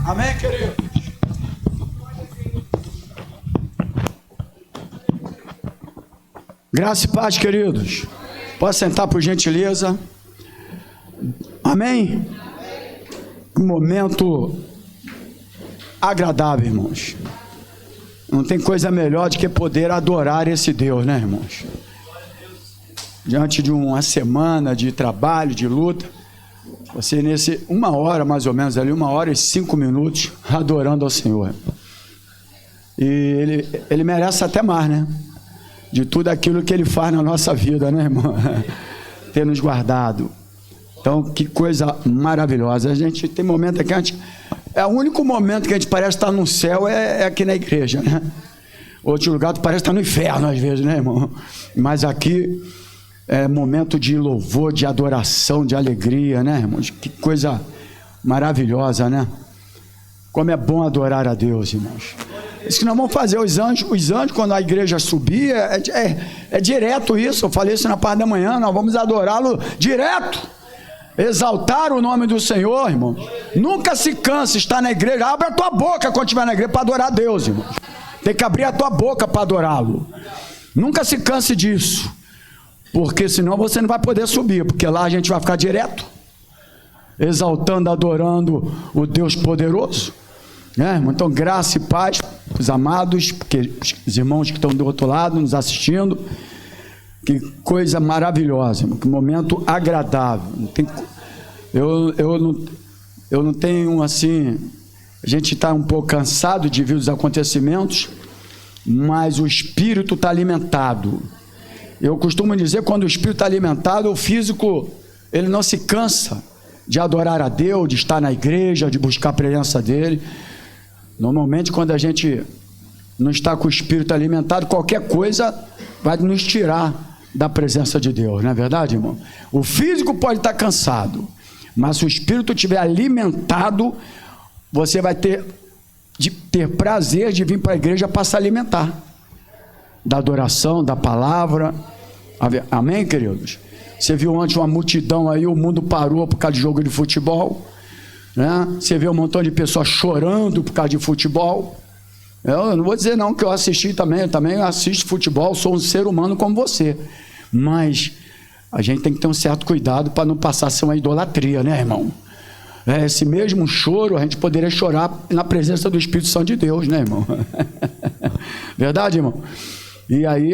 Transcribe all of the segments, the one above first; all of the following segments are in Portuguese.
Amém, querido? Graça e paz, queridos. Pode sentar, por gentileza. Amém? Um momento agradável, irmãos. Não tem coisa melhor do que poder adorar esse Deus, né, irmãos? Diante de uma semana de trabalho, de luta, você nesse 1 hora mais ou menos ali, 1 hora e 5 minutos, adorando ao Senhor. E Ele merece até mais, né? De tudo aquilo que Ele faz na nossa vida, né, irmão? Ter nos guardado. Então, que coisa maravilhosa. A gente tem momento aqui, é o único momento que a gente parece estar no céu, é aqui na igreja, né? Outro lugar tu parece estar no inferno às vezes, né, irmão? Mas aqui é momento de louvor, de adoração, de alegria, né, irmãos? Que coisa maravilhosa, né? Como é bom adorar a Deus, irmãos. Isso que nós vamos fazer, os anjos quando a igreja subir, é direto isso. Eu falei isso na parte da manhã, nós vamos adorá-lo direto. Exaltar o nome do Senhor, irmão. Nunca se canse, está na igreja. Abre a tua boca quando estiver na igreja para adorar a Deus, irmão. Tem que abrir a tua boca para adorá-lo. Nunca se canse disso, porque senão você não vai poder subir, porque lá a gente vai ficar direto, exaltando, adorando o Deus poderoso, né, irmão? Então, graça e paz, os amados, porque os irmãos que estão do outro lado nos assistindo. Que coisa maravilhosa, irmão. Que momento agradável. Eu não tenho assim. A gente está um pouco cansado de ver os acontecimentos, mas o espírito está alimentado. Eu costumo dizer, quando o espírito está alimentado, o físico ele não se cansa de adorar a Deus, de estar na igreja, de buscar a presença dele. Normalmente, quando a gente não está com o espírito alimentado, qualquer coisa vai nos tirar da presença de Deus, não é verdade, irmão? O físico pode estar cansado, mas se o espírito estiver alimentado, você vai ter prazer de vir para a igreja para se alimentar da adoração, da palavra. Amém, queridos? Você viu antes uma multidão aí, o mundo parou por causa de jogo de futebol, né? Você vê um montão de pessoas chorando por causa de futebol. Eu não vou dizer não que eu assisti também assisto futebol, sou um ser humano como você, mas a gente tem que ter um certo cuidado para não passar a ser uma idolatria, né, irmão? Esse mesmo choro a gente poderia chorar na presença do Espírito Santo de Deus, né, irmão? Verdade, irmão? E aí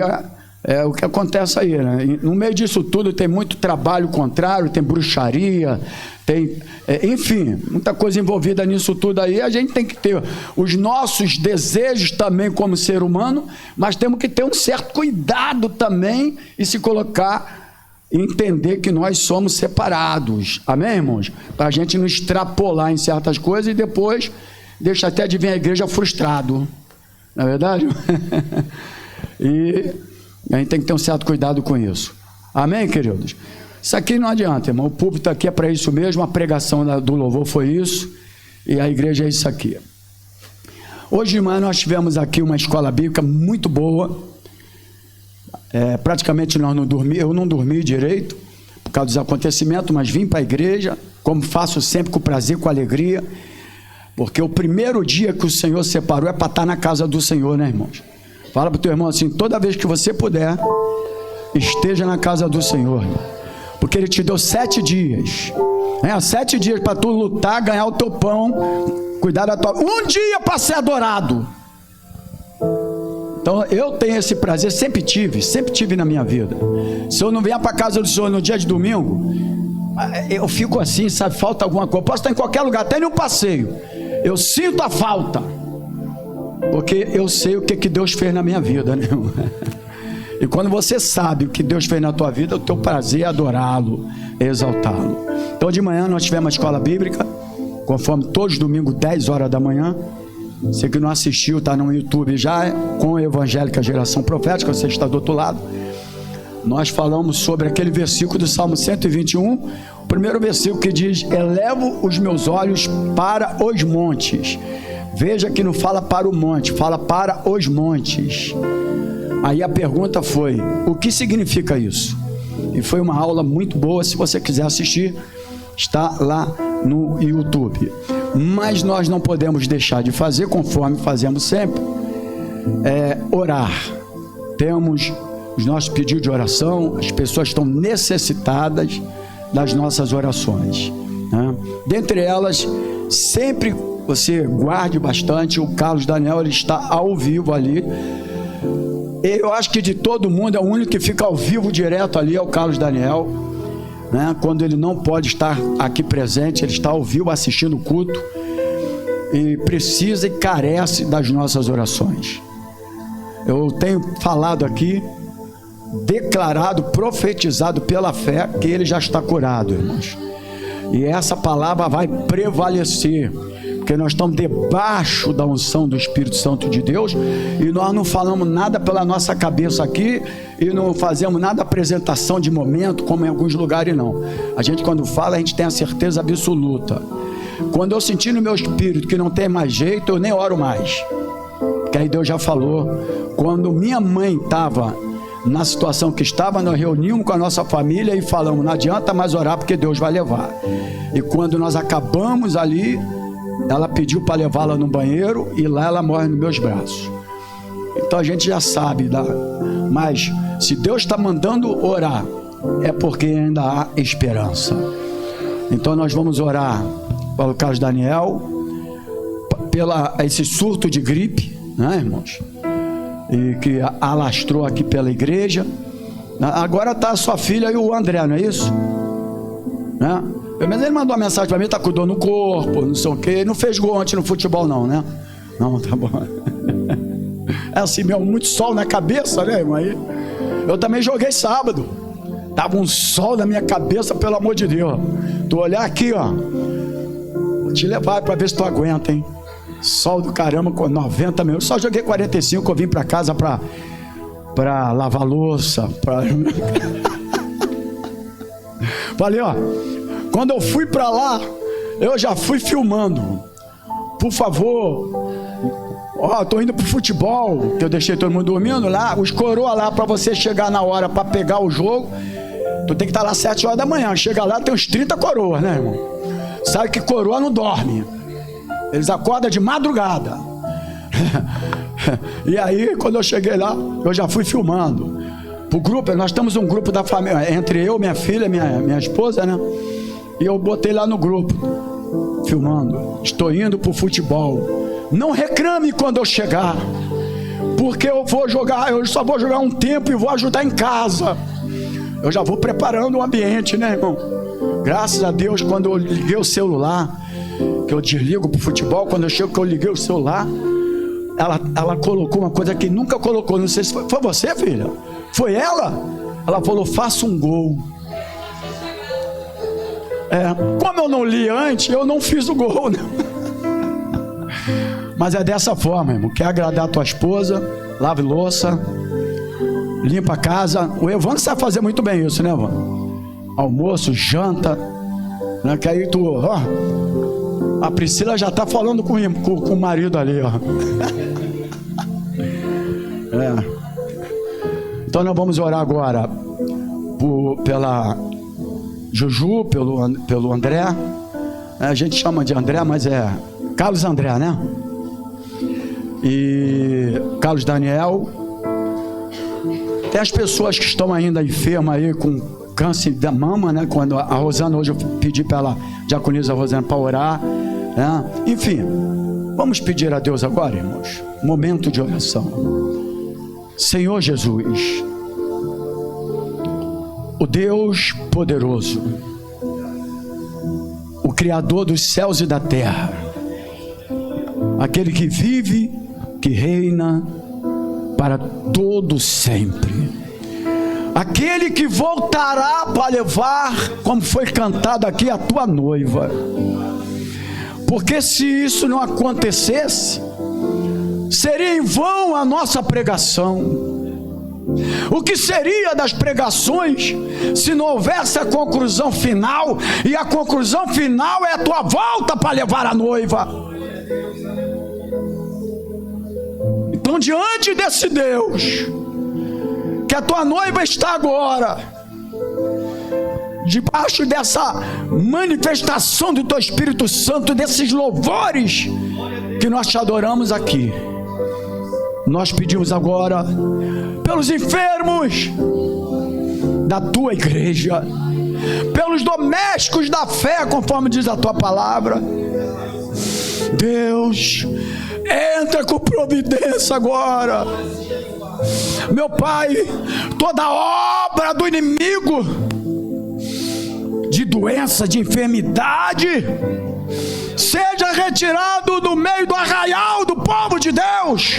é o que acontece aí, né? No meio disso tudo tem muito trabalho contrário, tem bruxaria, tem, enfim, muita coisa envolvida nisso tudo aí. A gente tem que ter os nossos desejos também como ser humano, mas temos que ter um certo cuidado também e se colocar, entender que nós somos separados, amém, irmãos? Para a gente não extrapolar em certas coisas e depois deixa até de vir à igreja frustrado, não é verdade? E a gente tem que ter um certo cuidado com isso, amém, queridos? Isso aqui não adianta, irmão. O púlpito aqui é para isso mesmo, a pregação do louvor foi isso, e a igreja é isso aqui. Hoje de manhã nós tivemos aqui uma escola bíblica muito boa. Praticamente eu não dormi direito por causa dos acontecimentos, mas vim para a igreja, como faço sempre, com prazer, com alegria, porque o primeiro dia que o Senhor separou é para estar na casa do Senhor, né, irmãos? Fala para o teu irmão assim: toda vez que você puder, esteja na casa do Senhor, porque Ele te deu 7 dias, 7 dias para tu lutar, ganhar o teu pão, cuidar da tua... Um dia para ser adorado. Então eu tenho esse prazer, sempre tive na minha vida. Se eu não vier para a casa do Senhor no dia de domingo, eu fico assim, sabe, falta alguma coisa. Posso estar em qualquer lugar, até no passeio, eu sinto a falta, porque eu sei o que Deus fez na minha vida, né? E quando você sabe o que Deus fez na tua vida, o teu prazer é adorá-lo, é exaltá-lo. Então de manhã nós tivemos a escola bíblica, conforme todos os domingos, 10 horas da manhã. Você que não assistiu, está no YouTube já, com a Evangélica Geração Profética, você está do outro lado. Nós falamos sobre aquele versículo do Salmo 121, o primeiro versículo que diz: elevo os meus olhos para os montes. Veja que não fala para o monte, fala para os montes. Aí a pergunta foi: o que significa isso? E foi uma aula muito boa. Se você quiser assistir, está lá no YouTube. Mas nós não podemos deixar de fazer, conforme fazemos sempre, orar. Temos os nossos pedidos de oração, as pessoas estão necessitadas das nossas orações, né? Dentre elas, sempre você guarde bastante. O Carlos Daniel, ele está ao vivo ali. Eu acho que de todo mundo é o único que fica ao vivo direto ali, é o Carlos Daniel, né? Quando ele não pode estar aqui presente, ele está ao vivo assistindo o culto e precisa e carece das nossas orações. Eu tenho falado aqui, declarado, profetizado pela fé, que ele já está curado, irmãos. E essa palavra vai prevalecer, porque nós estamos debaixo da unção do Espírito Santo de Deus, e nós não falamos nada pela nossa cabeça aqui, e não fazemos nada apresentação de momento, como em alguns lugares não. A gente, quando fala, a gente tem a certeza absoluta. Quando eu sentir no meu espírito que não tem mais jeito, eu nem oro mais, porque aí Deus já falou. Quando minha mãe estava na situação que estava, nós reunimos com a nossa família e falamos: não adianta mais orar, porque Deus vai levar. E quando nós acabamos ali, ela pediu para levá-la no banheiro, e lá ela morre nos meus braços. Então a gente já sabe, mas se Deus está mandando orar, é porque ainda há esperança. Então nós vamos orar pelo Carlos Daniel, pela esse surto de gripe, né, irmãos? E que alastrou aqui pela igreja. Agora está a sua filha e o André, não é isso? Né? Mas ele mandou uma mensagem para mim: está com dor no corpo, não sei o que. Ele não fez gol ontem no futebol não, né? Não, tá bom. É assim mesmo, muito sol na cabeça, né, irmão? Eu também joguei sábado, tava um sol na minha cabeça, pelo amor de Deus. Tu olhar aqui, ó, vou te levar para ver se tu aguenta, hein? Sol do caramba, com 90 minutos. Só joguei 45, eu vim para casa para lavar louça, Falei, ó, quando eu fui para lá, eu já fui filmando. Por favor, ó, tô indo pro futebol, que eu deixei todo mundo dormindo lá. Os coroa lá, para você chegar na hora para pegar o jogo, tu tem que estar lá 7 horas da manhã. Chega lá, tem uns 30 coroas, né, irmão? Sabe que coroa não dorme, eles acordam de madrugada. E aí, quando eu cheguei lá, eu já fui filmando pro grupo. Nós temos um grupo da família, entre eu, minha filha, minha esposa, né? E eu botei lá no grupo, filmando: estou indo pro futebol, não reclame quando eu chegar, porque eu só vou jogar um tempo e vou ajudar em casa. Eu já vou preparando o ambiente, né, irmão? Graças a Deus, quando eu liguei o celular, que eu desligo pro futebol, quando eu chego, que eu liguei o celular, ela colocou uma coisa que nunca colocou. Não sei se foi você, filha? Foi ela? Ela falou: faça um gol. Como eu não li antes, eu não fiz o gol, né? Mas é dessa forma, irmão. Quer agradar a tua esposa, lave louça, limpa a casa. O Evandro sabe fazer muito bem isso, né, Evandro? Almoço, janta, né? Que aí tu, ó, a Priscila já tá falando com o marido ali, ó. Então nós vamos orar agora pela Juju, pelo André. A gente chama de André, mas é Carlos André, né? E Carlos Daniel. Tem as pessoas que estão ainda enfermas aí com câncer da mama, né? Quando a Rosana, hoje eu pedi para ela, diaconisa Rosana, para orar, né? Enfim, vamos pedir a Deus agora, irmãos. Momento de oração. Senhor Jesus, o Deus poderoso, o Criador dos céus e da terra, aquele que vive, que reina para todo sempre, aquele que voltará para levar, como foi cantado aqui, a tua noiva. Porque se isso não acontecesse, seria em vão a nossa pregação. O que seria das pregações se não houvesse a conclusão final? E a conclusão final é a tua volta para levar a noiva. Então, diante desse Deus, que a tua noiva está agora, debaixo dessa manifestação do Teu Espírito Santo, desses louvores que nós te adoramos aqui, nós pedimos agora pelos enfermos da Tua igreja, pelos domésticos da fé, conforme diz a Tua palavra. Deus, entra com providência agora, meu Pai. Toda obra do inimigo, de doença, de enfermidade, seja retirado do meio do arraial do povo de Deus.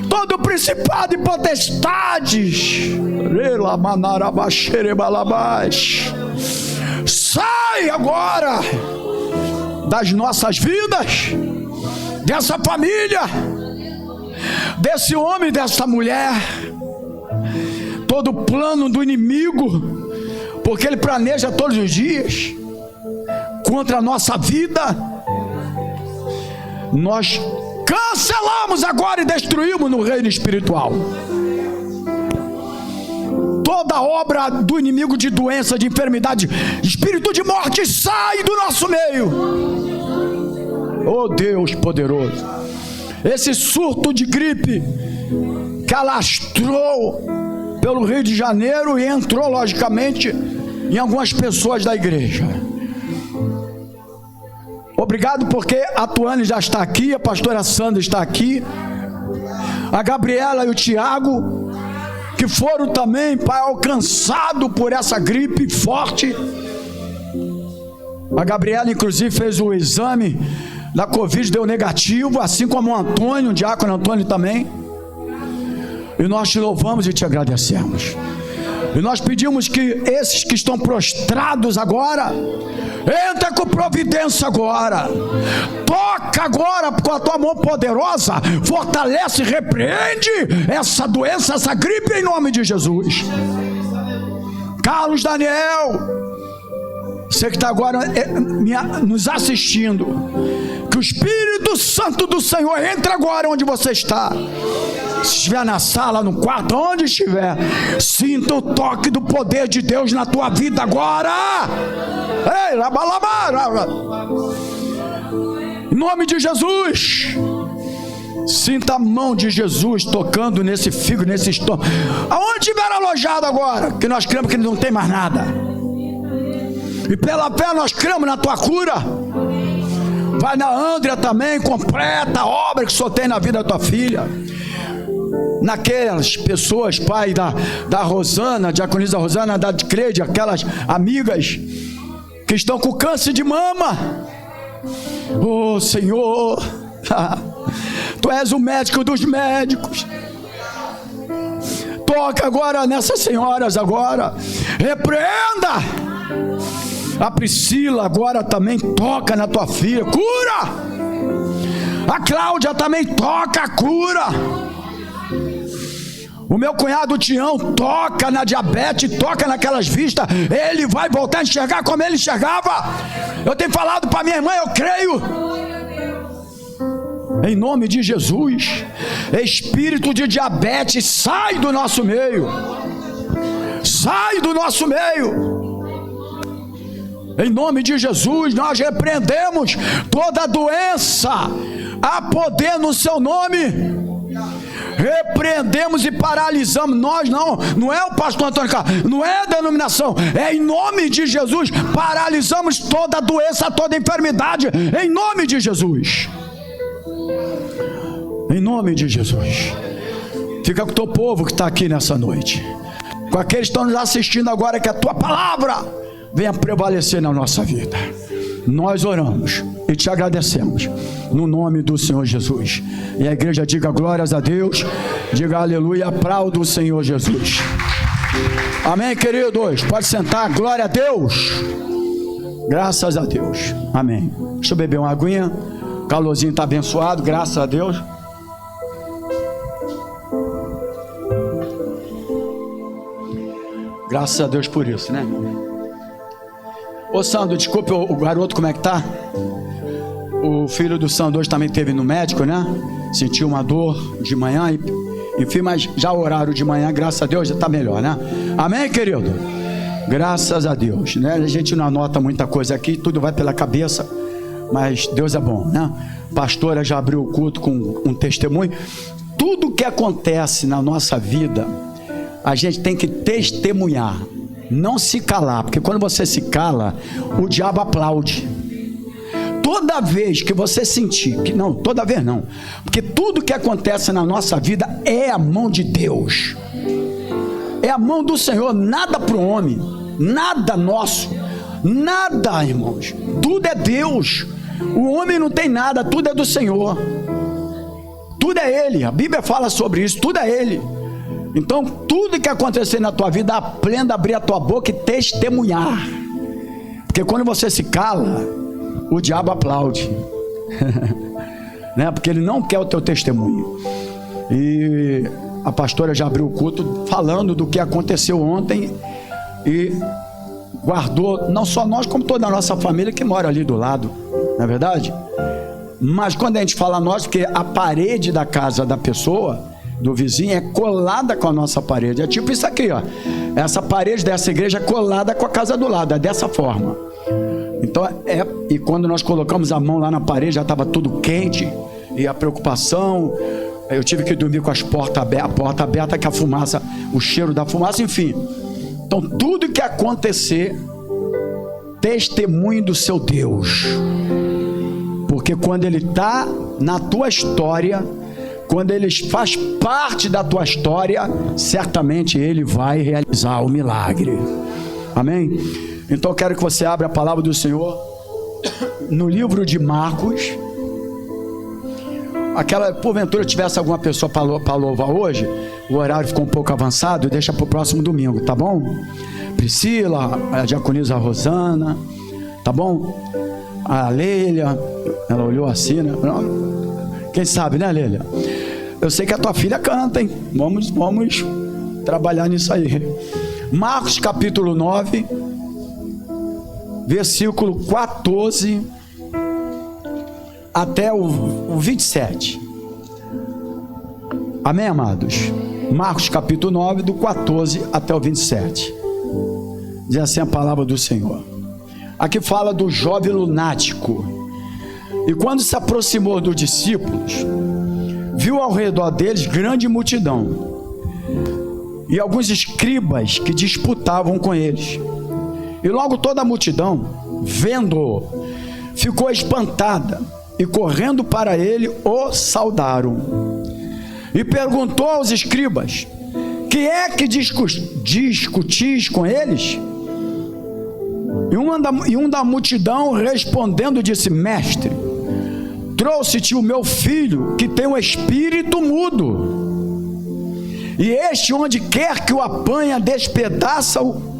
Todo principado e potestades, sai agora das nossas vidas, dessa família, desse homem, dessa mulher. Todo plano do inimigo, porque ele planeja todos os dias contra a nossa vida, nós cancelamos agora e destruímos no reino espiritual. Toda obra do inimigo de doença, de enfermidade, espírito de morte, sai do nosso meio. Oh Deus poderoso, esse surto de gripe que alastrou pelo Rio de Janeiro e entrou logicamente em algumas pessoas da igreja. Obrigado, porque a Tuane já está aqui, a pastora Sandra está aqui, a Gabriela e o Tiago, que foram também, Pai, alcançados por essa gripe forte. A Gabriela inclusive fez o exame da Covid, deu negativo, assim como o Antônio, o diácono Antônio também. E nós te louvamos e te agradecemos. E nós pedimos que esses que estão prostrados agora, entra com providência agora, toca agora com a tua mão poderosa, fortalece e repreende essa doença, essa gripe, em nome de Jesus. Carlos Daniel, você que está agora nos assistindo, que o Espírito Santo do Senhor entre agora onde você está. Se estiver na sala, no quarto, onde estiver, sinta o toque do poder de Deus na tua vida agora. Ei, em nome de Jesus, sinta a mão de Jesus tocando nesse fígado, nesse estômago, aonde estiver alojado agora, que nós cremos que não tem mais nada, e pela fé nós cremos na tua cura. Vai na Andrea também, completa a obra que só tem na vida da tua filha. Naquelas pessoas, Pai, da Rosana, diaconisa Rosana, da Cleide, aquelas amigas que estão com câncer de mama. Oh Senhor, Tu és o médico dos médicos. Toca agora nessas senhoras agora, repreenda. A Priscila agora também toca na tua filha, cura. A Cláudia também toca, cura. O meu cunhado Tião toca na diabetes, toca naquelas vistas. Ele vai voltar a enxergar como ele enxergava. Eu tenho falado para minha irmã, eu creio. Em nome de Jesus, espírito de diabetes, sai do nosso meio. Sai do nosso meio. Em nome de Jesus, nós repreendemos toda doença. Há poder no seu nome. Repreendemos e paralisamos. Nós não é o pastor Antônio Carlos, não é a denominação, é em nome de Jesus. Paralisamos toda doença, toda enfermidade, em nome de Jesus. Em nome de Jesus. Fica com o teu povo que está aqui nessa noite, com aqueles que estão nos assistindo agora, que a tua palavra venha prevalecer na nossa vida. Nós oramos e te agradecemos no nome do Senhor Jesus. E a igreja diga glórias a Deus, diga aleluia, aplauda o Senhor Jesus. Amém, queridos? Pode sentar, glória a Deus. Graças a Deus, amém. Deixa eu beber uma aguinha. O calorzinho está abençoado, graças a Deus. Graças a Deus por isso, né? Ô Sandro, desculpe o garoto, como é que tá? O filho do Sandro hoje também teve no médico, né? Sentiu uma dor de manhã, enfim, mas já o horário de manhã, graças a Deus, já está melhor, né? Amém, querido? Graças a Deus, né? A gente não anota muita coisa aqui, tudo vai pela cabeça, mas Deus é bom, né? A pastora já abriu o culto com um testemunho. Tudo que acontece na nossa vida, a gente tem que testemunhar, não se calar, porque quando você se cala, o diabo aplaude. Toda vez que você sentir, que não, toda vez não, porque tudo que acontece na nossa vida é a mão de Deus, é a mão do Senhor, nada para o homem, nada nosso, nada, irmãos, tudo é Deus. O homem não tem nada, tudo é do Senhor, tudo é Ele, a Bíblia fala sobre isso, tudo é Ele. Então tudo que acontecer na tua vida, aprenda a abrir a tua boca e testemunhar, porque quando você se cala, o diabo aplaude, né? Porque ele não quer o teu testemunho. E a pastora já abriu o culto falando do que aconteceu ontem e guardou, não só nós, como toda a nossa família que mora ali do lado, não é verdade? Mas quando a gente fala nós, porque a parede da casa da pessoa, do vizinho, é colada com a nossa parede, é tipo isso aqui, ó. Essa parede dessa igreja é colada com a casa do lado, é dessa forma. Então e quando nós colocamos a mão lá na parede, já estava tudo quente, e a preocupação, eu tive que dormir com a porta aberta, que a fumaça, o cheiro da fumaça, enfim. Então tudo que acontecer, testemunhe do seu Deus, porque quando Ele está na tua história, quando Ele faz parte da tua história, certamente Ele vai realizar o milagre. Amém? Então eu quero que você abra a palavra do Senhor no livro de Marcos. Porventura tivesse alguma pessoa para louvar hoje, o horário ficou um pouco avançado, deixa para o próximo domingo, tá bom? Priscila, a diaconisa Rosana, tá bom? A Leila, ela olhou assim, né? Quem sabe, né, Leila? Eu sei que a tua filha canta, hein? Vamos trabalhar nisso aí. Marcos capítulo 9, versículo 14 até o 27. Amém, amados? Marcos capítulo 9, do 14 até o 27. Diz assim a palavra do Senhor. Aqui fala do jovem lunático. E quando se aproximou dos discípulos, viu ao redor deles grande multidão e alguns escribas que disputavam com eles. E logo toda a multidão, vendo-o, ficou espantada e correndo para ele, o saudaram. E perguntou aos escribas: que é que discutis com eles? E um da multidão respondendo disse: mestre, trouxe-te o meu filho que tem um espírito mudo, e este onde quer que o apanha despedaça-o,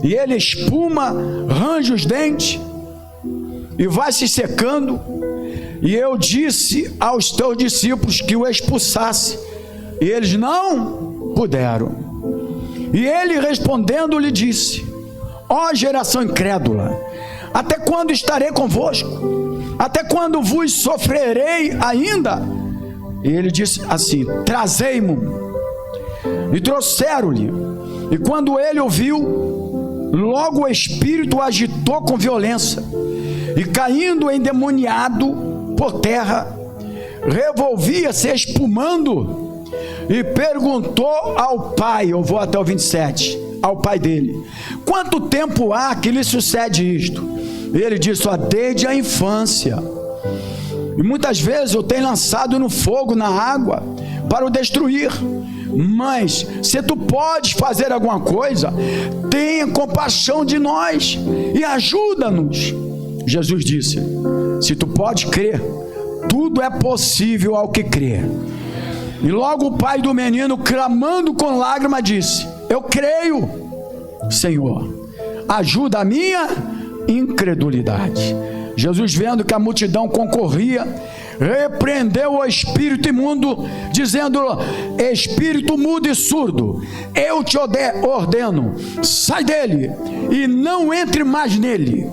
e ele espuma, range os dentes e vai se secando. E eu disse aos teus discípulos que o expulsasse, e eles não puderam. E ele respondendo lhe disse: ó geração incrédula, até quando estarei convosco? Até quando vos sofrerei ainda? E ele disse assim: trazei-mo. E trouxeram-lhe. E quando ele ouviu, logo o espírito o agitou com violência, e caindo endemoniado por terra, revolvia-se espumando, e perguntou ao pai, eu vou até o 27, ao pai dele: quanto tempo há que lhe sucede isto? Ele disse: desde a infância, e muitas vezes eu tenho lançado no fogo, na água, para o destruir. Mas se tu podes fazer alguma coisa, tenha compaixão de nós e ajuda-nos. Jesus disse: se tu podes crer, tudo é possível ao que crê. E logo o pai do menino, clamando com lágrimas, disse: eu creio, Senhor, ajuda a minha incredulidade. Jesus, vendo que a multidão concorria, repreendeu o espírito imundo, dizendo: espírito mudo e surdo, eu te ordeno, sai dele e não entre mais nele.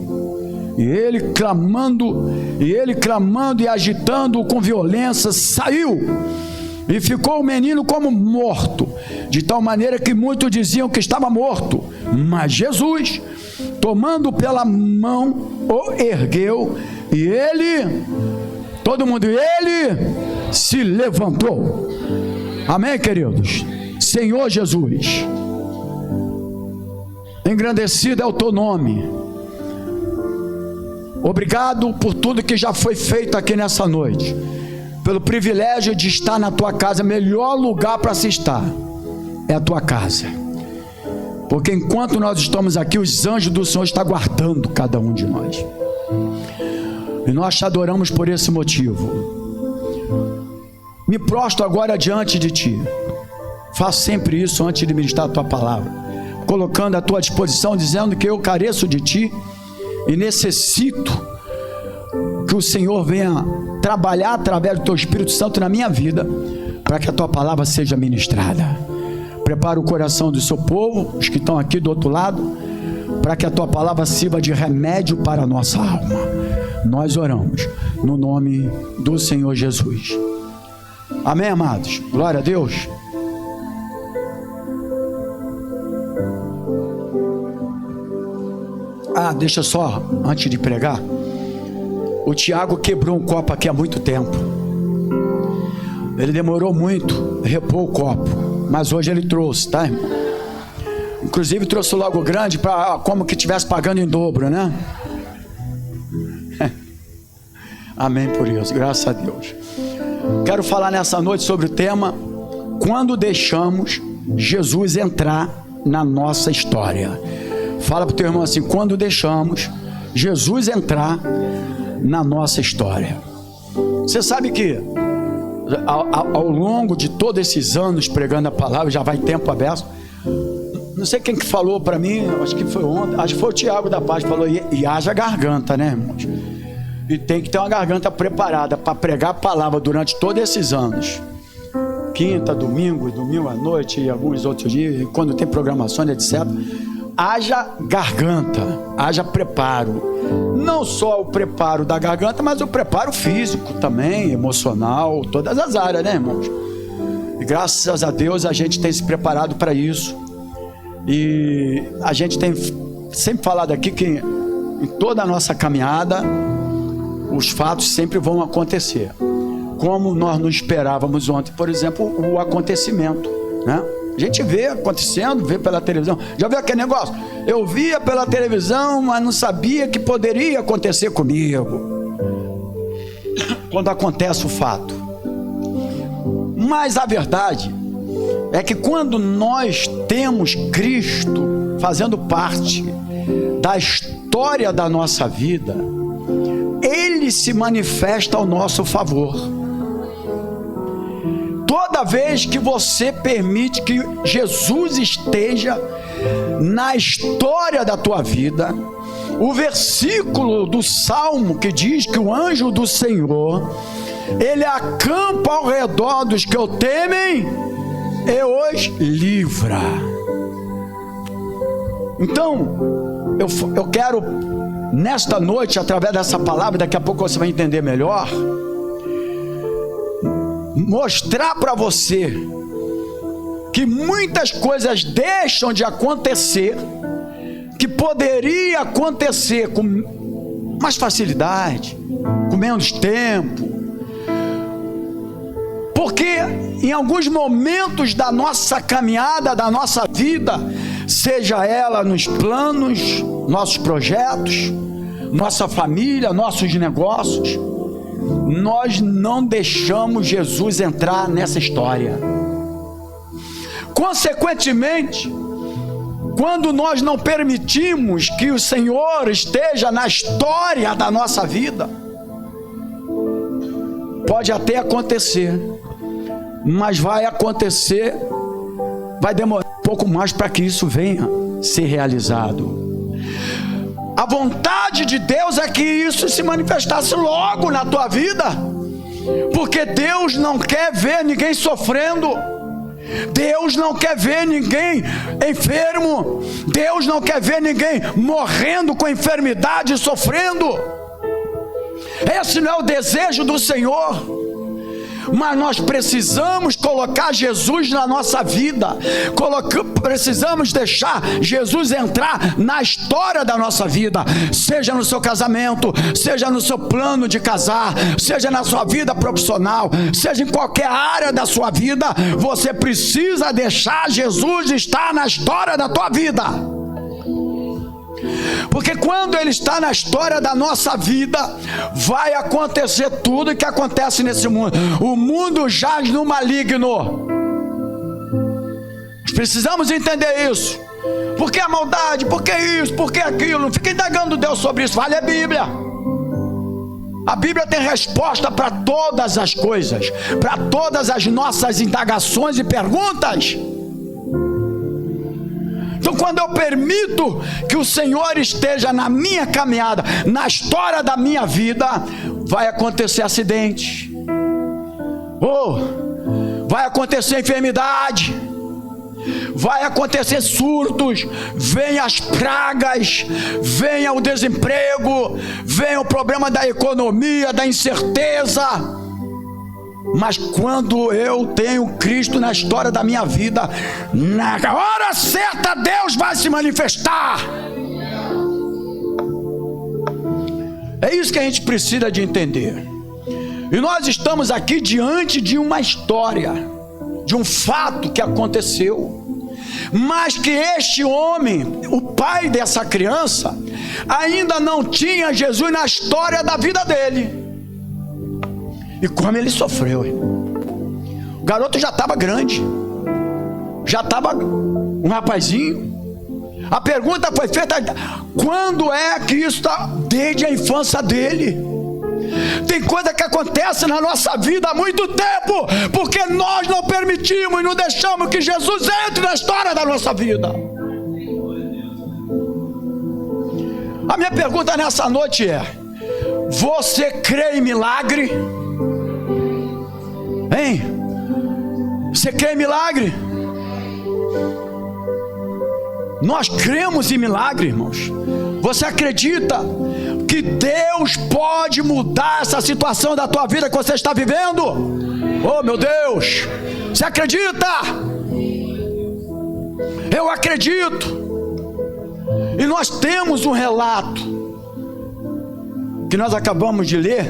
E ele clamando e agitando-o com violência, saiu, e ficou o menino como morto, de tal maneira que muitos diziam que estava morto. Mas Jesus, tomando pela mão, o ergueu, e ele, todo mundo, ele se levantou. Amém, queridos? Senhor Jesus, engrandecido é o teu nome. Obrigado por tudo que já foi feito aqui nessa noite, pelo privilégio de estar na tua casa. Melhor lugar para se estar é a tua casa, porque enquanto nós estamos aqui, os anjos do Senhor estão guardando cada um de nós, e nós te adoramos por esse motivo. Me prostro agora diante de ti. Faço sempre isso antes de ministrar a tua palavra, colocando à tua disposição, dizendo que eu careço de ti e necessito que o Senhor venha trabalhar através do teu Espírito Santo na minha vida, para que a tua palavra seja ministrada. Prepara o coração do seu povo, os que estão aqui do outro lado, para que a tua palavra sirva de remédio para a nossa alma. Nós oramos no nome do Senhor Jesus. Amém, amados? Glória a Deus. Deixa só, antes de pregar, o Tiago quebrou um copo aqui há muito tempo. Ele demorou muito a repor o copo, mas hoje ele trouxe, tá, irmão? Inclusive trouxe logo grande, para como que estivesse pagando em dobro, né? Amém por isso, graças a Deus. Quero falar nessa noite sobre o tema: quando deixamos Jesus entrar na nossa história. Fala para o teu irmão assim: quando deixamos Jesus entrar na nossa história. Você sabe que ao longo de todos esses anos pregando a palavra, já vai tempo aberto, não sei quem que falou para mim, acho que foi ontem, acho que foi o Tiago da Paz, falou: e haja garganta, né, irmãos? E tem que ter uma garganta preparada para pregar a palavra durante todos esses anos, quinta, domingo à noite e alguns outros dias, quando tem programação, etc. Haja garganta, haja preparo, não só o preparo da garganta, mas o preparo físico também, emocional, todas as áreas, né, irmãos? E graças a Deus a gente tem se preparado para isso, e a gente tem sempre falado aqui que em toda a nossa caminhada os fatos sempre vão acontecer, como nós não esperávamos ontem, por exemplo, o acontecimento, né? A gente vê acontecendo, vê pela televisão. Já viu aquele negócio? Eu via pela televisão, mas não sabia que poderia acontecer comigo. Quando acontece o fato. Mas a verdade é que quando nós temos Cristo fazendo parte da história da nossa vida, Ele se manifesta ao nosso favor. Toda vez que você permite que Jesus esteja na história da tua vida, o versículo do Salmo que diz que o anjo do Senhor, ele acampa ao redor dos que o temem e os livra. Então, eu quero nesta noite, através dessa palavra, daqui a pouco você vai entender melhor, mostrar para você que muitas coisas deixam de acontecer, que poderia acontecer com mais facilidade, com menos tempo, porque em alguns momentos da nossa caminhada, da nossa vida, seja ela nos planos, nossos projetos, nossa família, nossos negócios, nós não deixamos Jesus entrar nessa história. Consequentemente, quando nós não permitimos que o Senhor esteja na história da nossa vida, pode até acontecer, mas vai acontecer, vai demorar um pouco mais para que isso venha ser realizado. A vontade de Deus é que isso se manifestasse logo na tua vida, porque Deus não quer ver ninguém sofrendo, Deus não quer ver ninguém enfermo, Deus não quer ver ninguém morrendo com enfermidade e sofrendo. Esse não é o desejo do Senhor. Mas nós precisamos colocar Jesus na nossa vida, precisamos deixar Jesus entrar na história da nossa vida, seja no seu casamento, seja no seu plano de casar, seja na sua vida profissional, seja em qualquer área da sua vida. Você precisa deixar Jesus estar na história da tua vida, porque quando Ele está na história da nossa vida, vai acontecer tudo o que acontece nesse mundo. O mundo jaz no maligno. Nós precisamos entender isso. Por que a maldade? Por que isso? Por que aquilo? Não fica indagando Deus sobre isso. Vale a Bíblia. A Bíblia tem resposta para todas as coisas, para todas as nossas indagações e perguntas. Então, quando eu permito que o Senhor esteja na minha caminhada, na história da minha vida, vai acontecer acidente, vai acontecer enfermidade, vai acontecer surtos, vem as pragas, venha o desemprego, venha o problema da economia, da incerteza. Mas quando eu tenho Cristo na história da minha vida, na hora certa Deus vai se manifestar. É isso que a gente precisa de entender. E nós estamos aqui diante de uma história, de um fato que aconteceu, mas que este homem, o pai dessa criança, ainda não tinha Jesus na história da vida dele. E como ele sofreu. O garoto já estava grande, já estava um rapazinho. A pergunta foi feita: quando é que isso está? Desde a infância dele. Tem coisa que acontece na nossa vida há muito tempo, porque nós não permitimos e não deixamos que Jesus entre na história da nossa vida. A minha pergunta nessa noite é: você crê em milagre? Hein? Você crê em milagre? Nós cremos em milagre, irmãos. Você acredita que Deus pode mudar essa situação da tua vida que você está vivendo? Oh, meu Deus! Você acredita? Eu acredito. E nós temos um relato que nós acabamos de ler,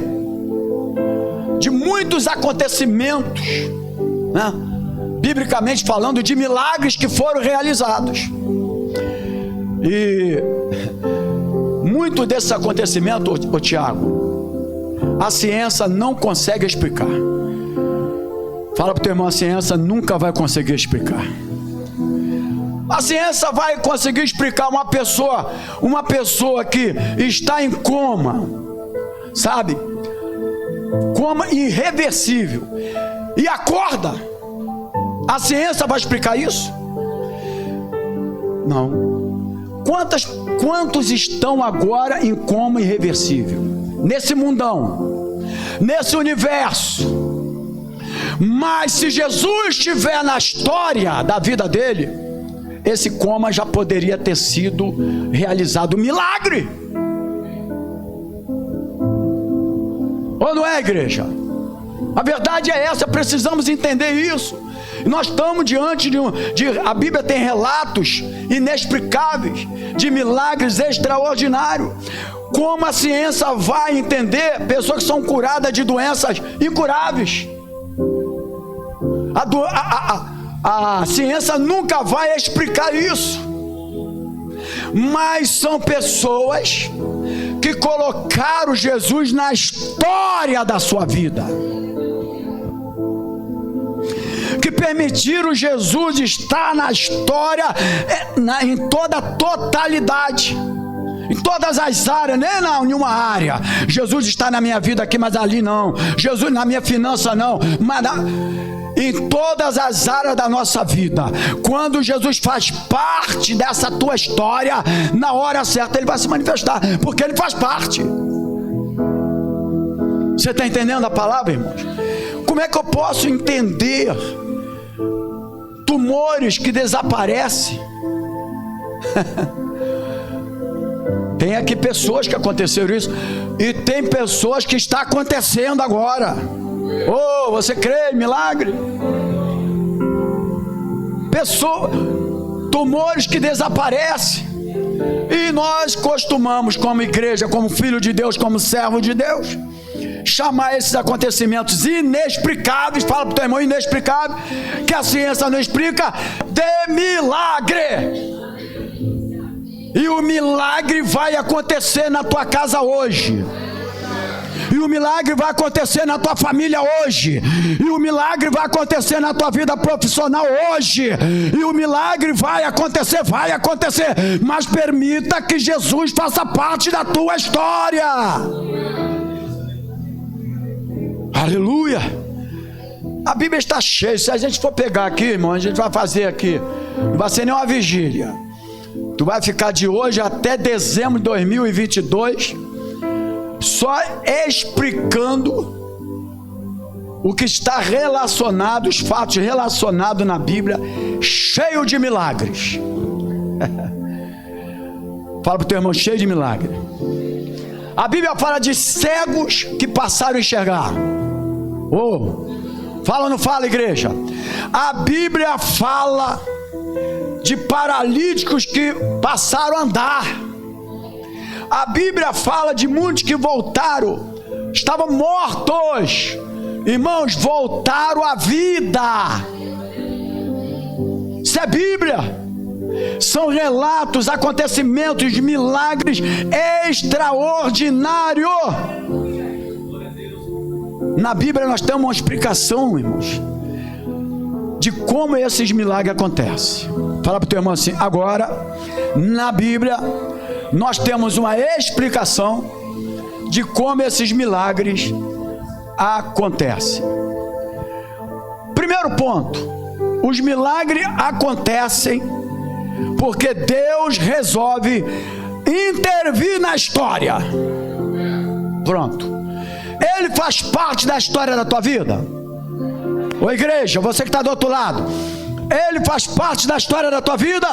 de muitos acontecimentos, né? Biblicamente falando, de milagres que foram realizados. E muito desses acontecimentos, Tiago, a ciência não consegue explicar. Fala para o teu irmão: a ciência nunca vai conseguir explicar. A ciência vai conseguir explicar uma pessoa que está em coma, sabe? Coma irreversível, e acorda. A ciência vai explicar isso? Não. Quantos estão agora em coma irreversível? Nesse mundão, nesse universo. Mas se Jesus estiver na história da vida dele, esse coma já poderia ter sido realizado um milagre. Ou não é, igreja? A verdade é essa, precisamos entender isso. Nós estamos diante a Bíblia tem relatos inexplicáveis de milagres extraordinários. Como a ciência vai entender pessoas que são curadas de doenças incuráveis? A ciência nunca vai explicar isso. Mas são pessoas que colocaram Jesus na história da sua vida, que permitiram Jesus estar na história em toda a totalidade, em todas as áreas, nem em uma área. Jesus está na minha vida aqui, mas ali não. Jesus na minha finança não, mas em todas as áreas da nossa vida. Quando Jesus faz parte dessa tua história, na hora certa ele vai se manifestar, porque ele faz parte. Você está entendendo a palavra, irmãos? Como é que eu posso entender tumores que desaparecem? Tem aqui pessoas que aconteceram isso, e tem pessoas que está acontecendo agora. Oh, você crê em milagre? Tumores que desaparecem, e nós costumamos, como igreja, como filho de Deus, como servo de Deus, chamar esses acontecimentos inexplicáveis, fala para o teu irmão, inexplicável, que a ciência não explica, de milagre. E o milagre vai acontecer na tua casa hoje. E o milagre vai acontecer na tua família hoje. E o milagre vai acontecer na tua vida profissional hoje. E o milagre vai acontecer. Mas permita que Jesus faça parte da tua história. Aleluia. A Bíblia está cheia. Se a gente for pegar aqui, irmão, a gente vai fazer aqui, não vai ser nem uma vigília. Tu vai ficar de hoje até dezembro de 2022 só explicando o que está relacionado, os fatos relacionados na Bíblia, cheio de milagres. Fala para o teu irmão, cheio de milagres. A Bíblia fala de cegos que passaram a enxergar. Fala ou não fala, igreja? A Bíblia fala de paralíticos que passaram a andar. A Bíblia fala de muitos que voltaram, estavam mortos, irmãos, voltaram à vida. Isso é Bíblia. São relatos, acontecimentos de milagres extraordinários. Na Bíblia nós temos uma explicação, irmãos, de como esses milagres acontecem. Fala para o teu irmão assim: agora, na Bíblia, nós temos uma explicação de como esses milagres acontecem. Primeiro ponto: os milagres acontecem porque Deus resolve intervir na história. Pronto. Ele faz parte da história da tua vida. Ô igreja, você que está do outro lado, ele faz parte da história da tua vida.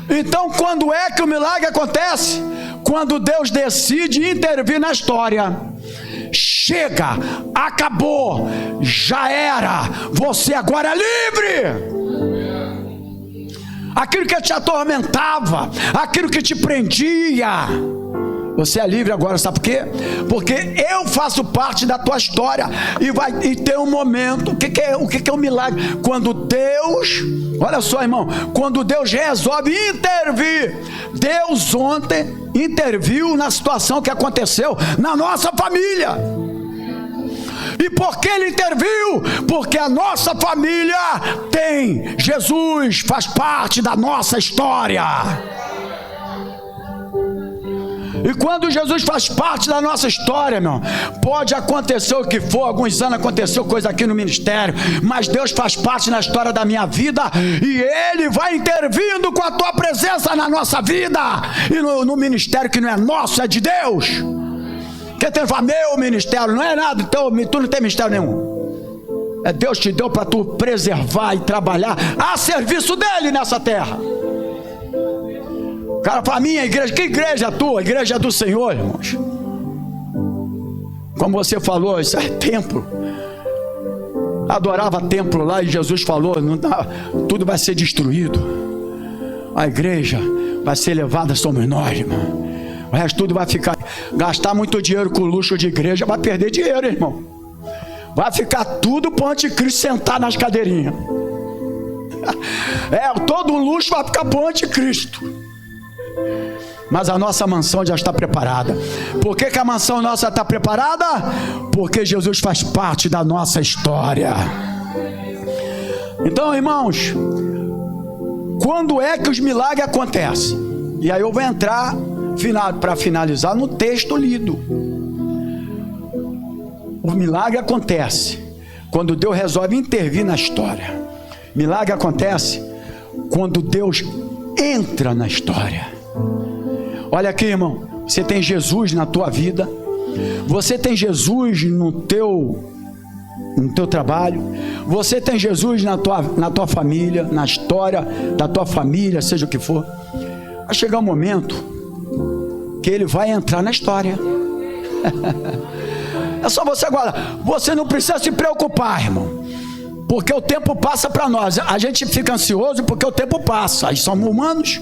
Então, quando é que o milagre acontece? Quando Deus decide intervir na história. Chega, acabou, já era, você agora é livre. Aquilo que te atormentava, aquilo que te prendia, você é livre agora. Sabe por quê? Porque eu faço parte da tua história. E tem um momento. O que é um milagre? Quando Deus, olha só, irmão, quando Deus resolve intervir. Deus ontem interviu na situação que aconteceu na nossa família. E por que ele interviu? Porque a nossa família tem Jesus, faz parte da nossa história. E quando Jesus faz parte da nossa história, meu, pode acontecer o que for. Alguns anos aconteceu coisa aqui no ministério, mas Deus faz parte na história da minha vida, e Ele vai intervindo com a tua presença na nossa vida, e no ministério que não é nosso, é de Deus. Quem tem meu ministério, não é nada, então tu não tem ministério nenhum. É Deus te deu para tu preservar e trabalhar a serviço dele nessa terra. O cara fala: minha igreja, que igreja é tua? A igreja é do Senhor, irmãos. Como você falou, isso é templo. Adorava templo lá, e Jesus falou: não dá, tudo vai ser destruído. A igreja vai ser levada, somos nós, irmão. O resto tudo vai ficar. Gastar muito dinheiro com luxo de igreja, vai perder dinheiro, irmão. Vai ficar tudo para o anticristo sentar nas cadeirinhas. Todo luxo vai ficar para o anticristo. Mas a nossa mansão já está preparada. Por que a mansão nossa está preparada? Porque Jesus faz parte da nossa história. Então, irmãos, quando é que os milagres acontecem? E aí eu vou entrar para finalizar no texto lido. O milagre acontece quando Deus resolve intervir na história. Milagre acontece quando Deus entra na história. Olha aqui, irmão, você tem Jesus na tua vida, você tem Jesus no teu trabalho, você tem Jesus na tua família, na história da tua família, seja o que for. Vai chegar um momento que ele vai entrar na história. É só você agora. Você não precisa se preocupar, irmão, porque o tempo passa para nós. A gente fica ansioso porque o tempo passa. Aí somos humanos.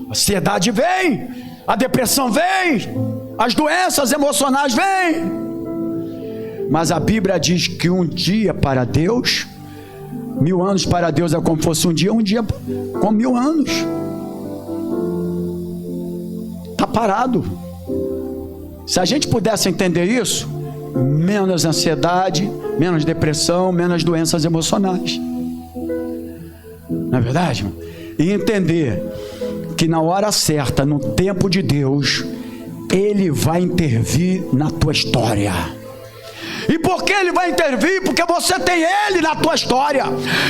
A ansiedade vem, a depressão vem, as doenças emocionais vêm. Mas a Bíblia diz que um dia para Deus, 1000 anos para Deus é como fosse um dia com 1000 anos. Está parado. Se a gente pudesse entender isso, menos ansiedade, menos depressão, menos doenças emocionais. Não é verdade, irmão? E entender que na hora certa, no tempo de Deus, Ele vai intervir na tua história. E por que Ele vai intervir? Porque você tem Ele na tua história.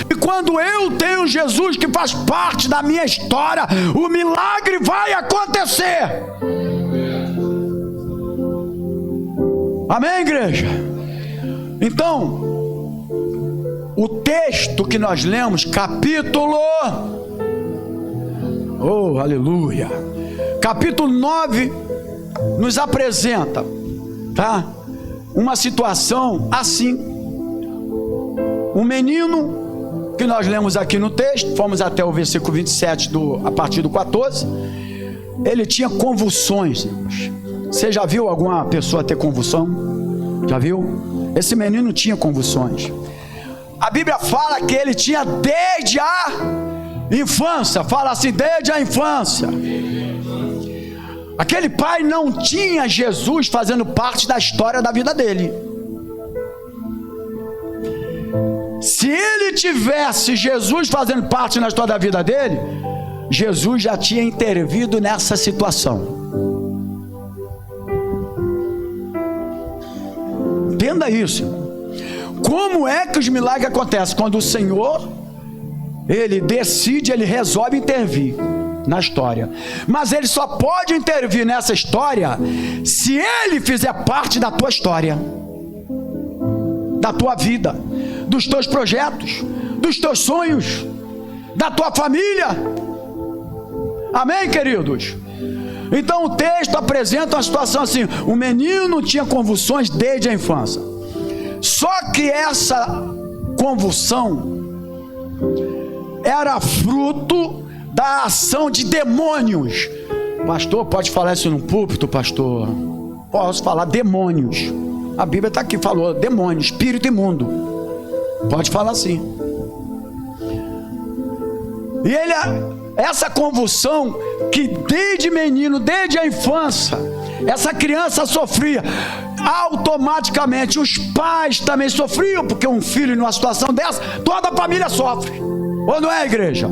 E quando eu tenho Jesus que faz parte da minha história, o milagre vai acontecer. Amém, igreja? Então, o texto que nós lemos, capítulo... Oh, aleluia! Capítulo 9 nos apresenta, tá? Uma situação assim. Um menino, que nós lemos aqui no texto, fomos até o versículo 27, a partir do 14. Ele tinha convulsões. Você já viu alguma pessoa ter convulsão? Já viu? Esse menino tinha convulsões. A Bíblia fala que ele tinha desde a infância. Fala assim, desde a infância. Aquele pai não tinha Jesus fazendo parte da história da vida dele. Se ele tivesse Jesus fazendo parte na história da vida dele, Jesus já tinha intervido nessa situação. Entenda isso. Como é que os milagres acontecem? Quando o Senhor, Ele decide, Ele resolve intervir na história. Mas Ele só pode intervir nessa história se Ele fizer parte da tua história, da tua vida, dos teus projetos, dos teus sonhos, da tua família. Amém, queridos? Então o texto apresenta uma situação assim: o menino tinha convulsões desde a infância. Só que essa convulsão era fruto da ação de demônios. Pastor, pode falar isso num púlpito, pastor? Posso falar demônios. A Bíblia está aqui, falou demônio, espírito imundo. Pode falar assim. E essa convulsão que desde menino, desde a infância, essa criança sofria, automaticamente os pais também sofriam, porque um filho numa situação dessa, toda a família sofre. Ou não é, igreja?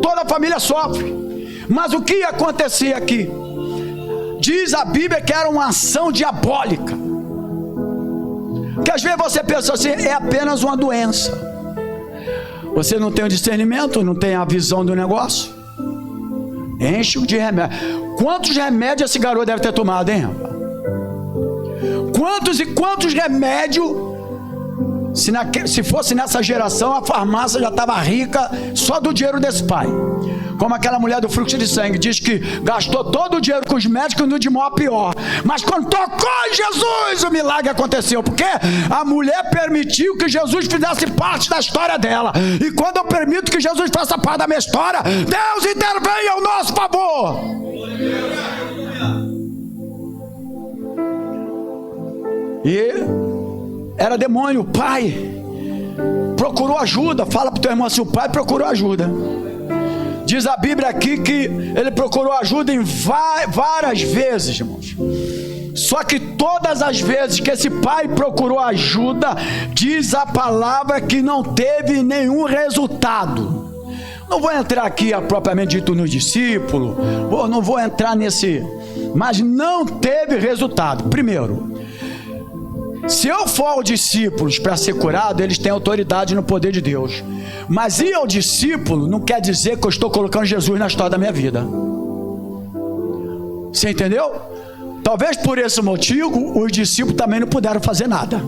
Toda a família sofre. Mas o que acontecia aqui? Diz a Bíblia que era uma ação diabólica. Que às vezes você pensa assim, é apenas uma doença. Você não tem o discernimento, não tem a visão do negócio. Enche-o de remédio. Quantos remédios esse garoto deve ter tomado, hein, rapaz? Quantos e quantos remédios? Se fosse nessa geração, a farmácia já estava rica só do dinheiro desse pai. Como aquela mulher do fluxo de sangue, diz que gastou todo o dinheiro com os médicos no de maior pior. Mas quando tocou em Jesus, o milagre aconteceu. Porque a mulher permitiu que Jesus fizesse parte da história dela. E quando eu permito que Jesus faça parte da minha história, Deus intervém ao nosso favor. E era demônio. O pai procurou ajuda. Fala para o teu irmão assim: o pai procurou ajuda. Diz a Bíblia aqui que ele procurou ajuda em várias vezes, irmãos. Só que todas as vezes que esse pai procurou ajuda, diz a palavra que não teve nenhum resultado. Não vou entrar aqui propriamente dito nos discípulos, não vou entrar nesse, mas não teve resultado. Primeiro, se eu for aos discípulos para ser curado, eles têm autoridade no poder de Deus. Mas ir ao discípulo não quer dizer que eu estou colocando Jesus na história da minha vida. Você entendeu? Talvez por esse motivo os discípulos também não puderam fazer nada.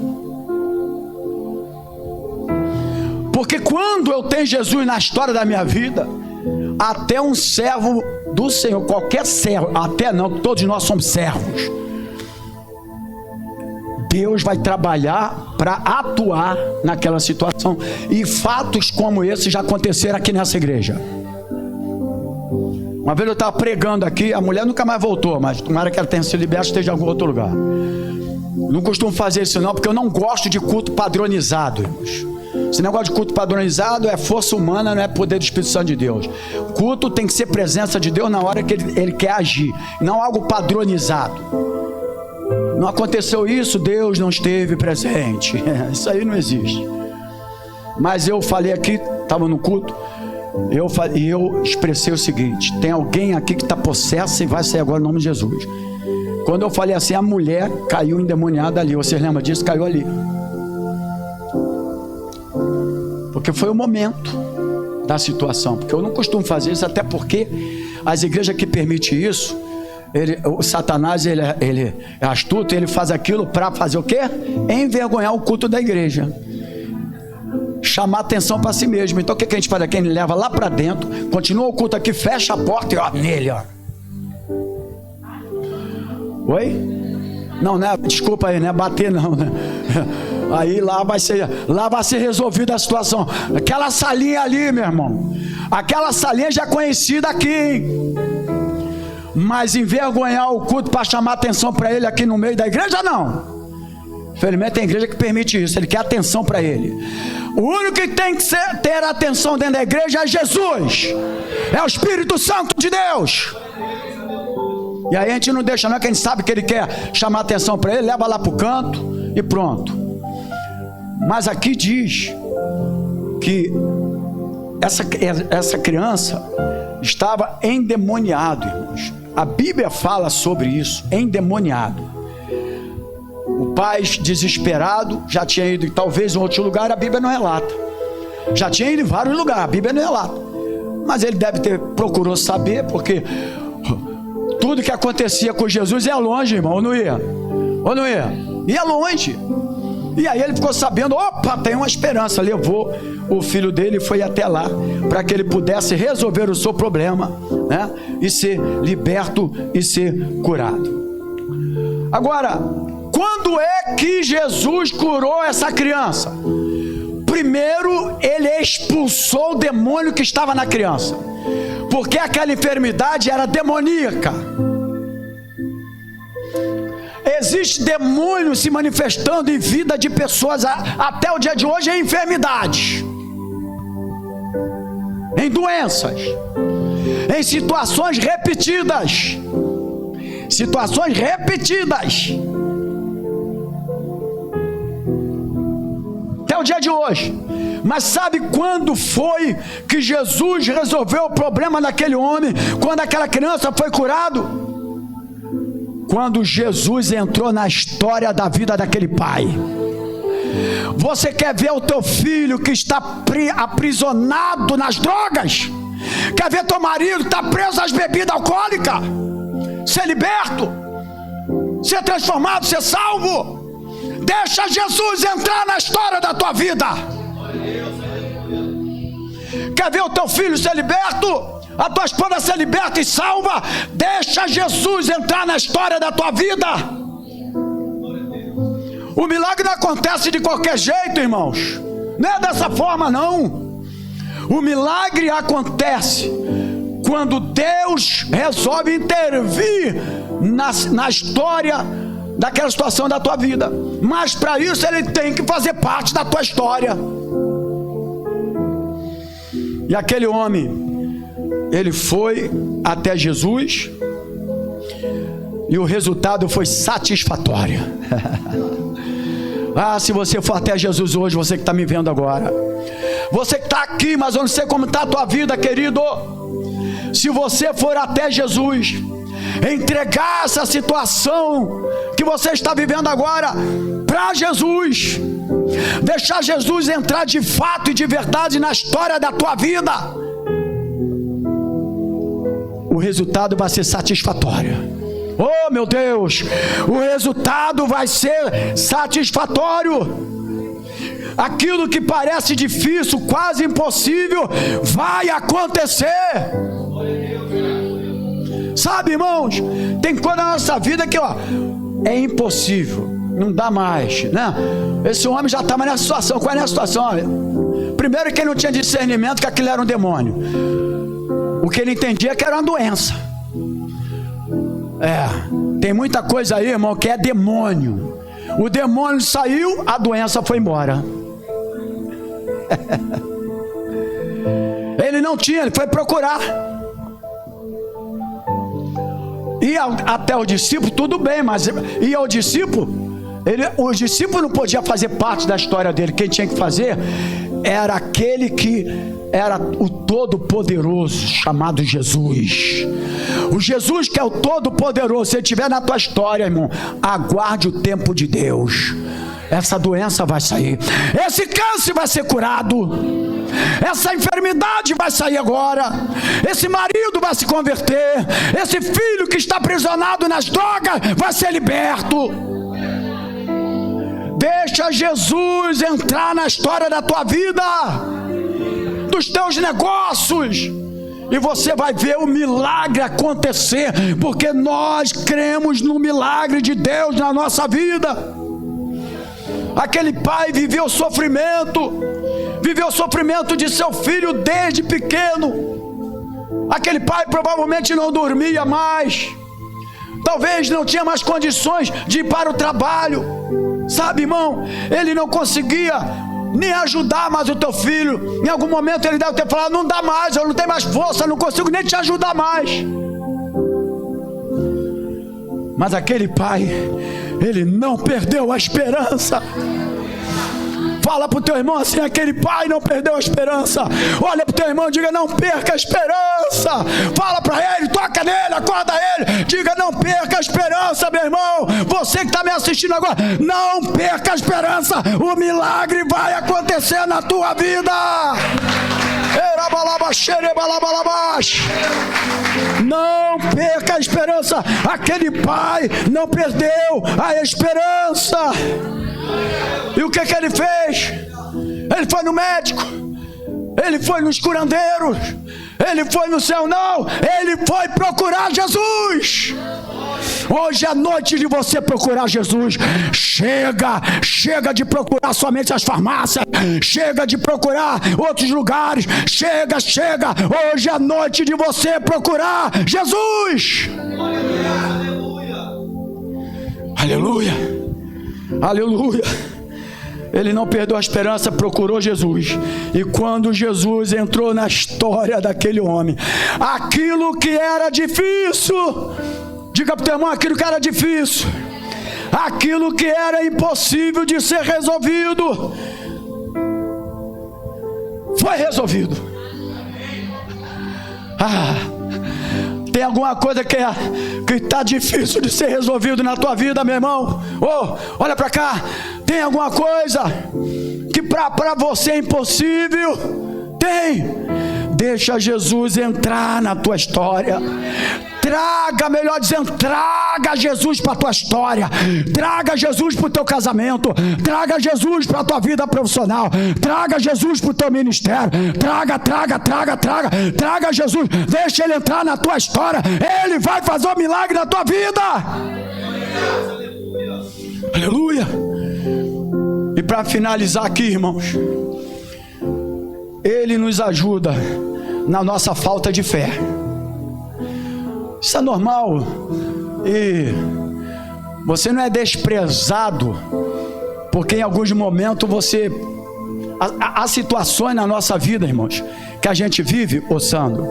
Porque quando eu tenho Jesus na história da minha vida, até um servo do Senhor, qualquer servo, até não, todos nós somos servos, Deus vai trabalhar para atuar naquela situação. E fatos como esse já aconteceram aqui nessa igreja. Uma vez eu estava pregando aqui, a mulher nunca mais voltou, mas tomara que ela tenha sido liberta e esteja em algum outro lugar. Não costumo fazer isso não, porque eu não gosto de culto padronizado, irmãos. Esse negócio de culto padronizado é força humana, não é poder do Espírito Santo de Deus. Culto tem que ser presença de Deus na hora que ele quer agir, não algo padronizado. Não aconteceu isso, Deus não esteve presente. Isso aí não existe. Mas eu falei aqui, estava no culto, e eu expressei o seguinte: tem alguém aqui que está possessa e vai sair agora em nome de Jesus. Quando eu falei assim, a mulher caiu endemoniada ali. Vocês lembram disso? Caiu ali. Porque foi o momento da situação. Porque eu não costumo fazer isso, até porque as igrejas que permitem isso, o Satanás ele é astuto, ele faz aquilo para fazer o quê? Envergonhar o culto da igreja, chamar atenção para si mesmo. Então o que a gente faz aqui? Ele leva lá para dentro, continua o culto aqui, fecha a porta e ó, nele, ó. Oi? Não, né? Desculpa aí, né? Bater não, né? Aí lá vai ser resolvida a situação. Aquela salinha ali, meu irmão, aquela salinha já é conhecida aqui, hein? Mas envergonhar o culto para chamar atenção para ele aqui no meio da igreja, não. Infelizmente tem igreja que permite isso, ele quer atenção para ele. O único que tem que ter atenção dentro da igreja é Jesus, é o Espírito Santo de Deus. E aí a gente não deixa, não é que a gente sabe que ele quer chamar atenção para ele, leva lá para o canto e pronto. Mas aqui diz que essa criança estava endemoniado, irmãos. A Bíblia fala sobre isso, endemoniado. O pai desesperado já tinha ido talvez em outro lugar, a Bíblia não relata. Já tinha ido em vários lugares, a Bíblia não relata. Mas ele deve ter procurou saber, porque tudo que acontecia com Jesus ia longe, irmão, ou não ia? Ou não ia? Ia longe. E aí ele ficou sabendo, opa, tem uma esperança. Levou o filho dele e foi até lá, para que ele pudesse resolver o seu problema, né? E ser liberto e ser curado. Agora, quando é que Jesus curou essa criança? Primeiro, ele expulsou o demônio que estava na criança, porque aquela enfermidade era demoníaca. Existe demônio se manifestando em vida de pessoas até o dia de hoje em enfermidades, em doenças, em situações repetidas. Situações repetidas. Até o dia de hoje. Mas sabe quando foi que Jesus resolveu o problema daquele homem? Quando aquela criança foi curado? Quando Jesus entrou na história da vida daquele pai. Você quer ver o teu filho que está aprisionado nas drogas? Quer ver teu marido que está preso às bebidas alcoólicas? Ser liberto, ser transformado, ser salvo? Deixa Jesus entrar na história da tua vida. Quer ver o teu filho ser liberto? A tua esposa ser liberta e salva? Deixa Jesus entrar na história da tua vida. O milagre não acontece de qualquer jeito, irmãos. Não é dessa forma, não. O milagre acontece quando Deus resolve intervir na história daquela situação da tua vida. Mas para isso ele tem que fazer parte da tua história. E aquele homem, ele foi até Jesus e o resultado foi satisfatório. Ah, se você for até Jesus hoje, você que está me vendo agora, você que está aqui, mas eu não sei como está a tua vida, querido. Se você for até Jesus, entregar essa situação que você está vivendo agora para Jesus, deixar Jesus entrar de fato e de verdade na história da tua vida, o resultado vai ser satisfatório. Oh meu Deus, o resultado vai ser satisfatório. Aquilo que parece difícil, quase impossível, vai acontecer. Sabe, irmãos, tem coisa na nossa vida que, ó, é impossível, não dá mais, né? Esse homem já estava nessa situação. Qual é a situação? Primeiro que ele não tinha discernimento que aquilo era um demônio. O que ele entendia é que era uma doença. Tem muita coisa aí, irmão, que é demônio. O demônio saiu, a doença foi embora. Ele não tinha, ele foi procurar. Ia até o discípulo, tudo bem, mas ia ao discípulo, o discípulo não podia fazer parte da história dele. Quem tinha que fazer era aquele que era o Todo-Poderoso, chamado Jesus. O Jesus que é o Todo-Poderoso. Se ele estiver na tua história, irmão, aguarde o tempo de Deus. Essa doença vai sair, esse câncer vai ser curado, essa enfermidade vai sair agora, esse marido vai se converter, esse filho que está aprisionado nas drogas vai ser liberto. Deixa Jesus entrar na história da tua vida, dos teus negócios, e você vai ver o milagre acontecer, porque nós cremos no milagre de Deus na nossa vida. Aquele pai viveu o sofrimento de seu filho desde pequeno. Aquele pai provavelmente não dormia mais, talvez não tinha mais condições de ir para o trabalho. Sabe, irmão, ele não conseguia nem ajudar mais o teu filho. Em algum momento ele deve ter falado: não dá mais, eu não tenho mais força, eu não consigo nem te ajudar mais. Mas aquele pai, ele não perdeu a esperança. Fala para o teu irmão assim: aquele pai não perdeu a esperança. Olha para o teu irmão e diga: não perca a esperança. Fala para ele, toca nele, acorda ele, diga: não perca a esperança, meu irmão. Você que está me assistindo agora, não perca a esperança. O milagre vai acontecer na tua vida. Não perca a esperança. Aquele pai não perdeu a esperança. E o que ele fez? Ele foi no médico, ele foi nos curandeiros, ele foi no céu, não, ele foi procurar Jesus. Hoje é noite de você procurar Jesus. Chega de procurar somente as farmácias, chega de procurar outros lugares, chega. Hoje é noite de você procurar Jesus. Aleluia. Ele não perdeu a esperança, procurou Jesus. E quando Jesus entrou na história daquele homem, aquilo que era difícil, diga para o teu irmão: aquilo que era difícil, aquilo que era impossível de ser resolvido, foi resolvido. Tem alguma coisa que está difícil de ser resolvido na tua vida, meu irmão? Olha para cá. Tem alguma coisa que para você é impossível? Tem. Deixa Jesus entrar na tua história. Traga Jesus para a tua história. Traga Jesus para o teu casamento. Traga Jesus para a tua vida profissional. Traga Jesus para o teu ministério. Traga Jesus. Deixa ele entrar na tua história. Ele vai fazer um milagre na tua vida. Aleluia. E para finalizar aqui, irmãos, ele nos ajuda na nossa falta de fé. Isso é normal. E você não é desprezado, porque em alguns momentos há situações na nossa vida, irmãos, que a gente vive, Sandro,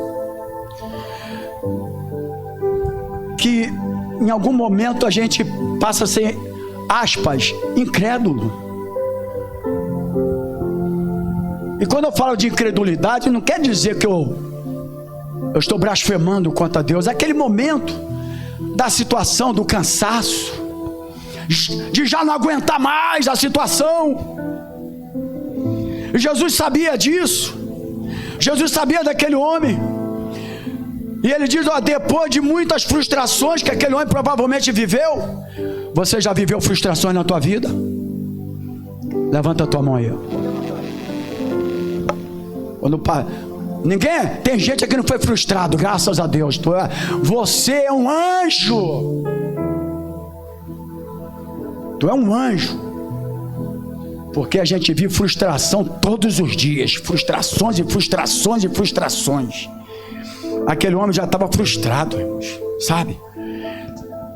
que em algum momento a gente passa a ser, aspas, incrédulo. E quando eu falo de incredulidade, não quer dizer que eu estou blasfemando contra Deus. É aquele momento da situação, do cansaço, de já não aguentar mais a situação. E Jesus sabia disso. Jesus sabia daquele homem. E ele diz: depois de muitas frustrações que aquele homem provavelmente viveu. Você já viveu frustrações na tua vida? Levanta a tua mão aí. Ninguém, tem gente aqui que não foi frustrado, graças a Deus. Você é um anjo. Tu é um anjo. Porque a gente vive frustração todos os dias. Frustrações e frustrações e frustrações. Aquele homem já estava frustrado, irmãos, sabe?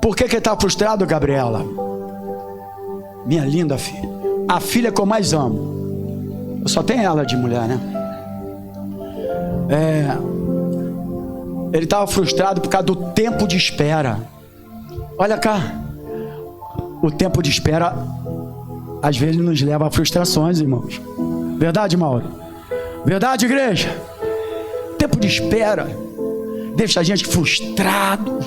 Por que ele estava frustrado, Gabriela? Minha linda filha. A filha que eu mais amo. Eu só tenho ela de mulher, né? Ele estava frustrado por causa do tempo de espera. Olha cá. O tempo de espera às vezes nos leva a frustrações, irmãos. Verdade, Mauro? Verdade, igreja? Tempo de espera deixa a gente frustrado,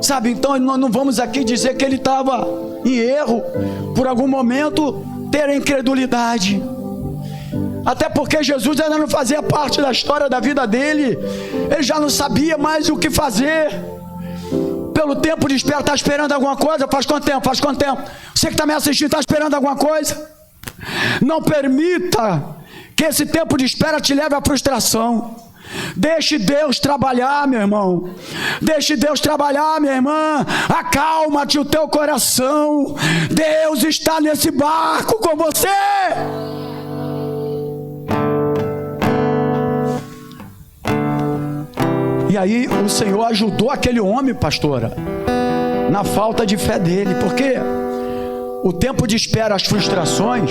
sabe? Então nós não vamos aqui dizer que ele estava em erro por algum momento ter a incredulidade, até porque Jesus ainda não fazia parte da história da vida dele. Ele já não sabia mais o que fazer. Pelo tempo de espera, está esperando alguma coisa? Faz quanto tempo? Faz quanto tempo? Você que está me assistindo, está esperando alguma coisa? Não permita que esse tempo de espera te leve à frustração. Deixe Deus trabalhar, meu irmão. Deixe Deus trabalhar, minha irmã. Acalma-te o teu coração. Deus está nesse barco com você. E aí o Senhor ajudou aquele homem, pastora, na falta de fé dele. Porque o tempo de espera, as frustrações,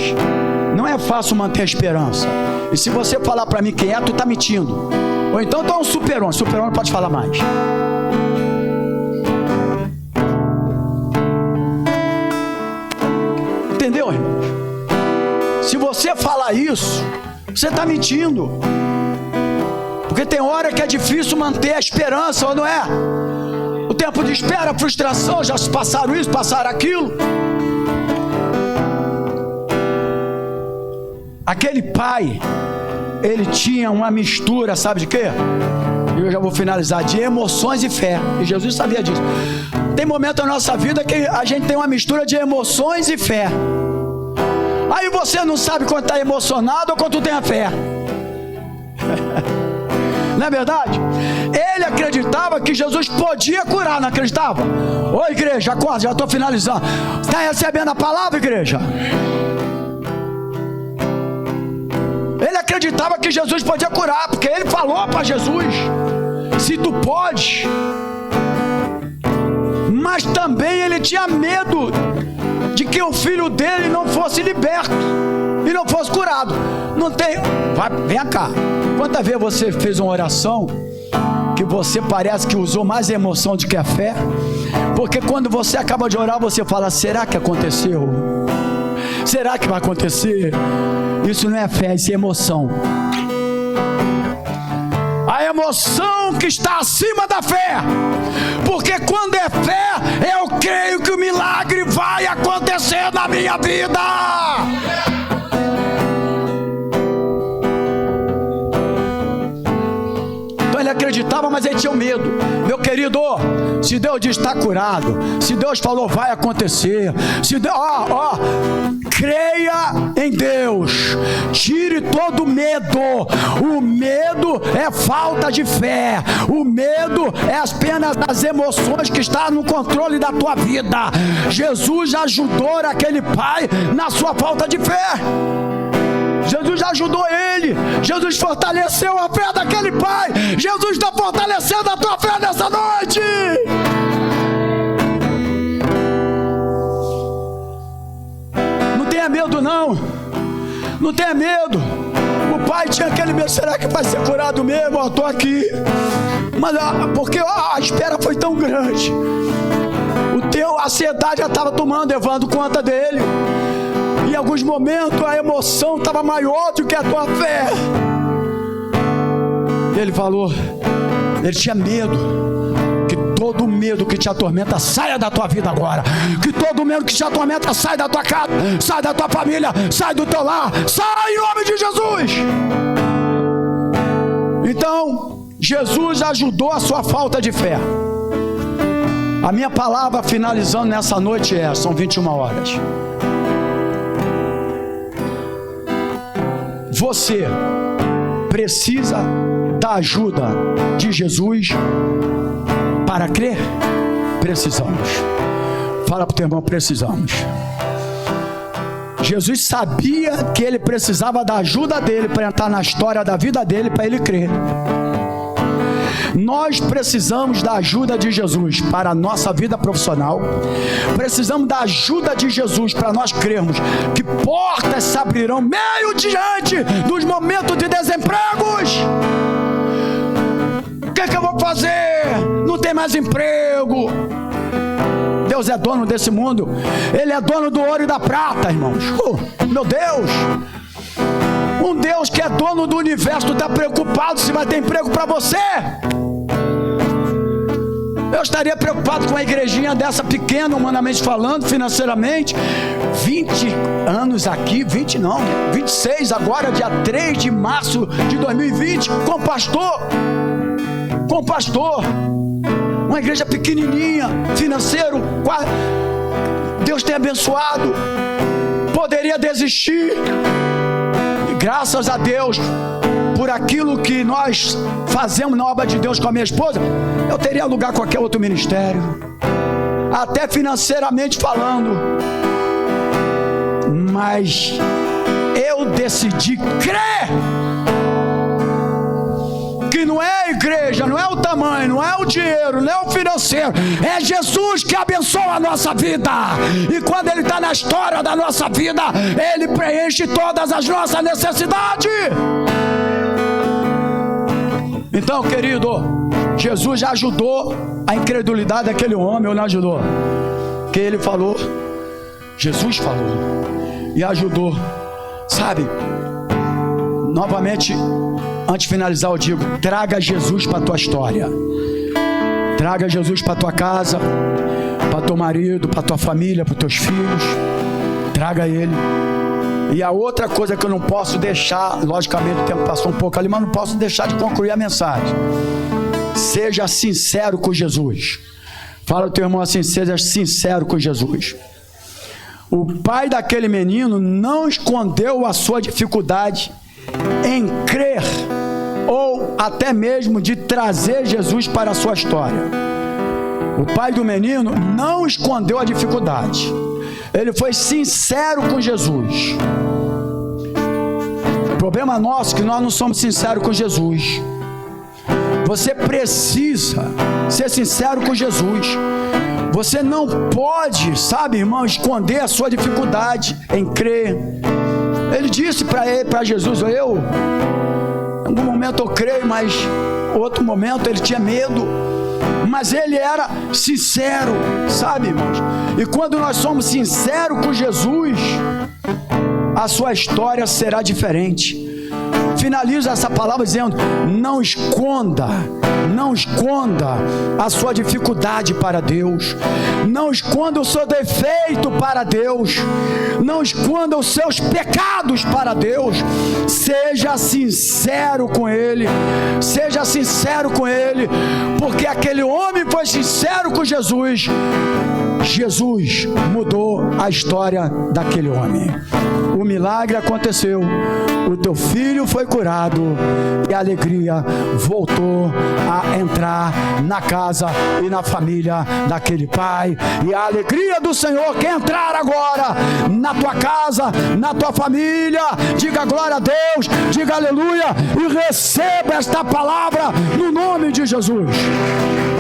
não é fácil manter a esperança. E se você falar para mim quem é, tu está mentindo. Ou então tu é um super-homem. Super-homem pode falar mais. Entendeu, irmãos? Se você falar isso, você está mentindo. Porque tem hora que é difícil manter a esperança, ou não é? O tempo de espera, a frustração, já se passaram isso, passaram aquilo. Aquele pai, ele tinha uma mistura, sabe de quê? Eu já vou finalizar, de emoções e fé. E Jesus sabia disso. Tem momento na nossa vida que a gente tem uma mistura de emoções e fé. Aí você não sabe quando está emocionado ou quando tem a fé. Não é verdade? Ele acreditava que Jesus podia curar, não acreditava? Ô igreja, acorda, já estou finalizando. Está recebendo a palavra, igreja? Ele acreditava que Jesus podia curar, porque ele falou para Jesus: se tu pode. Mas também ele tinha medo de que o filho dele não fosse liberto e não fosse curado. Não tem. Vem cá. Quantas vezes você fez uma oração que você parece que usou mais emoção do que a fé? Porque quando você acaba de orar, você fala: será que aconteceu? Será que vai acontecer? Isso não é fé, isso é emoção. A emoção que está acima da fé. Porque quando é fé, eu creio que o milagre vai acontecer na minha vida. Então ele acreditava, mas ele tinha medo. Meu querido, se Deus diz está curado, se Deus falou vai acontecer, se Deus, creia em Deus, tire todo medo. O medo é falta de fé, o medo é apenas as emoções que estão no controle da tua vida. Jesus ajudou aquele pai na sua falta de fé. Jesus ajudou ele. Jesus fortaleceu a fé daquele pai. Jesus está fortalecendo a tua fé nessa noite. Não tenha medo não. Não tenha medo. O pai tinha aquele medo. Será que vai ser curado mesmo? Eu estou aqui. Mas porque a espera foi tão grande. A ansiedade já estava levando conta dele. Em alguns momentos a emoção estava maior do que a tua fé. Ele falou, ele tinha medo. Que todo medo que te atormenta saia da tua vida agora. Que todo medo que te atormenta saia da tua casa, sai da tua família, sai do teu lar, sai em nome de Jesus. Então Jesus ajudou a sua falta de fé. A minha palavra finalizando nessa noite são 21 horas. Você precisa da ajuda de Jesus para crer? Precisamos. Fala para o teu irmão, precisamos. Jesus sabia que ele precisava da ajuda dele para entrar na história da vida dele, para ele crer. Nós precisamos da ajuda de Jesus para a nossa vida profissional. Precisamos da ajuda de Jesus para nós crermos que portas se abrirão meio diante dos momentos de desempregos. O que é que eu vou fazer? Não tem mais emprego. Deus é dono desse mundo. Ele é dono do ouro e da prata, irmãos. Meu Deus! Um Deus que é dono do universo está preocupado se vai ter emprego para você? Eu estaria preocupado com uma igrejinha dessa pequena, humanamente falando, financeiramente. 20 anos aqui, 20 não, 26 agora, dia 3 de março de 2020, com pastor. Uma igreja pequenininha, financeiro, Deus tem abençoado. Poderia desistir. E graças a Deus, por aquilo que nós fazemos na obra de Deus com a minha esposa, eu teria lugar com qualquer outro ministério, até financeiramente falando. Mas eu decidi crer que não é a igreja, não é o tamanho, não é o dinheiro, não é o financeiro, é Jesus que abençoa a nossa vida. E quando Ele está na história da nossa vida, Ele preenche todas as nossas necessidades. Então, querido, Jesus já ajudou a incredulidade daquele homem, ou não ajudou? Que ele falou, Jesus falou e ajudou. Sabe, novamente, antes de finalizar eu digo, traga Jesus para a tua história. Traga Jesus para a tua casa, para teu marido, para tua família, para os teus filhos. Traga Ele. E a outra coisa que eu não posso deixar, logicamente o tempo passou um pouco ali, mas não posso deixar de concluir a mensagem. Seja sincero com Jesus. Fala ao teu irmão assim, seja sincero com Jesus. O pai daquele menino não escondeu a sua dificuldade em crer, ou até mesmo de trazer Jesus para a sua história. O pai do menino não escondeu a dificuldade. Ele foi sincero com Jesus. O problema nosso é que nós não somos sinceros com Jesus. Você precisa ser sincero com Jesus. Você não pode, sabe, irmão, esconder a sua dificuldade em crer. Ele disse para Jesus, em algum momento eu creio, mas outro momento ele tinha medo. Mas ele era sincero, sabe, irmãos? E quando nós somos sinceros com Jesus, a sua história será diferente. Finaliza essa palavra dizendo, não esconda a sua dificuldade para Deus. Não esconda o seu defeito para Deus. Não esconda os seus pecados para Deus. Seja sincero com Ele. Seja sincero com Ele. Porque aquele homem foi sincero com Jesus. Jesus mudou a história daquele homem. O milagre aconteceu. O teu filho foi curado. E a alegria voltou a entrar na casa e na família daquele pai. E a alegria do Senhor quer entrar agora na tua casa, na tua família. Diga glória a Deus, diga aleluia e receba esta palavra no nome de Jesus.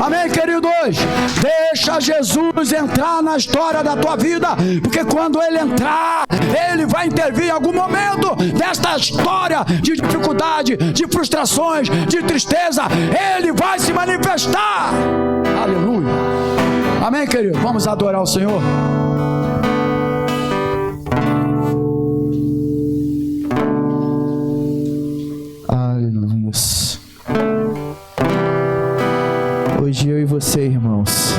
Amém, queridos? Deixa Jesus entrar na história da tua vida, porque quando Ele entrar, Ele vai intervir em algum momento desta história de dificuldade, de frustrações, de tristeza. Ele vai se manifestar. Aleluia. Amém, querido? Vamos adorar o Senhor. Aleluia. Hoje eu e você, irmãos,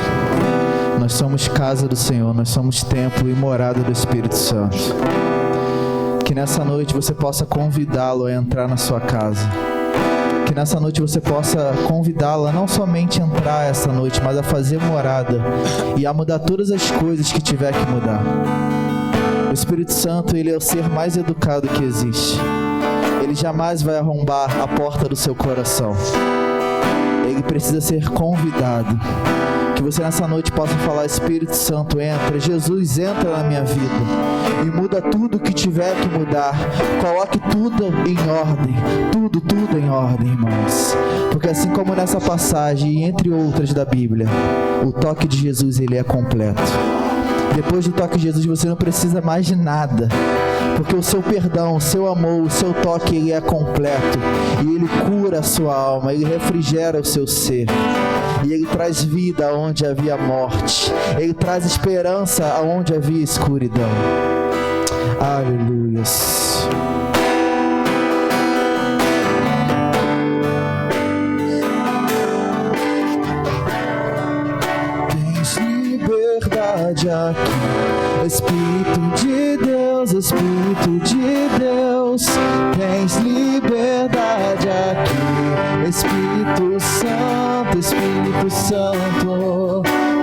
nós somos casa do Senhor, nós somos templo e morada do Espírito Santo. Que nessa noite você possa convidá-lo a entrar na sua casa. Que nessa noite você possa convidá-lo a não somente entrar essa noite, mas a fazer morada e a mudar todas as coisas que tiver que mudar. O Espírito Santo, ele é o ser mais educado que existe. Ele jamais vai arrombar a porta do seu coração. Ele precisa ser convidado. Que você nessa noite possa falar: Espírito Santo, entra. Jesus, entra na minha vida e muda tudo que tiver que mudar. Coloque tudo em ordem. Tudo em ordem, irmãos. Porque assim como nessa passagem e entre outras da Bíblia, o toque de Jesus, ele é completo. Depois do toque de Jesus, você não precisa mais de nada, porque o seu perdão, o seu amor, o seu toque, ele é completo, e ele cura a sua alma, ele refrigera o seu ser, e ele traz vida onde havia morte, ele traz esperança aonde havia escuridão. Aleluias. Aqui, Espírito de Deus, Espírito de Deus, tens liberdade aqui, Espírito Santo, Espírito Santo,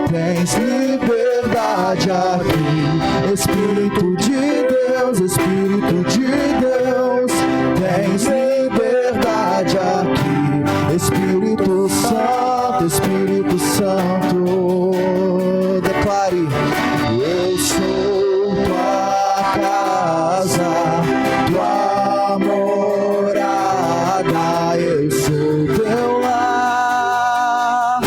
tens liberdade aqui, Espírito de Deus, Espírito de Deus, tens liberdade aqui, Espírito Santo, Espírito Santo. Declare: eu sou tua casa, tua morada, eu sou teu lar.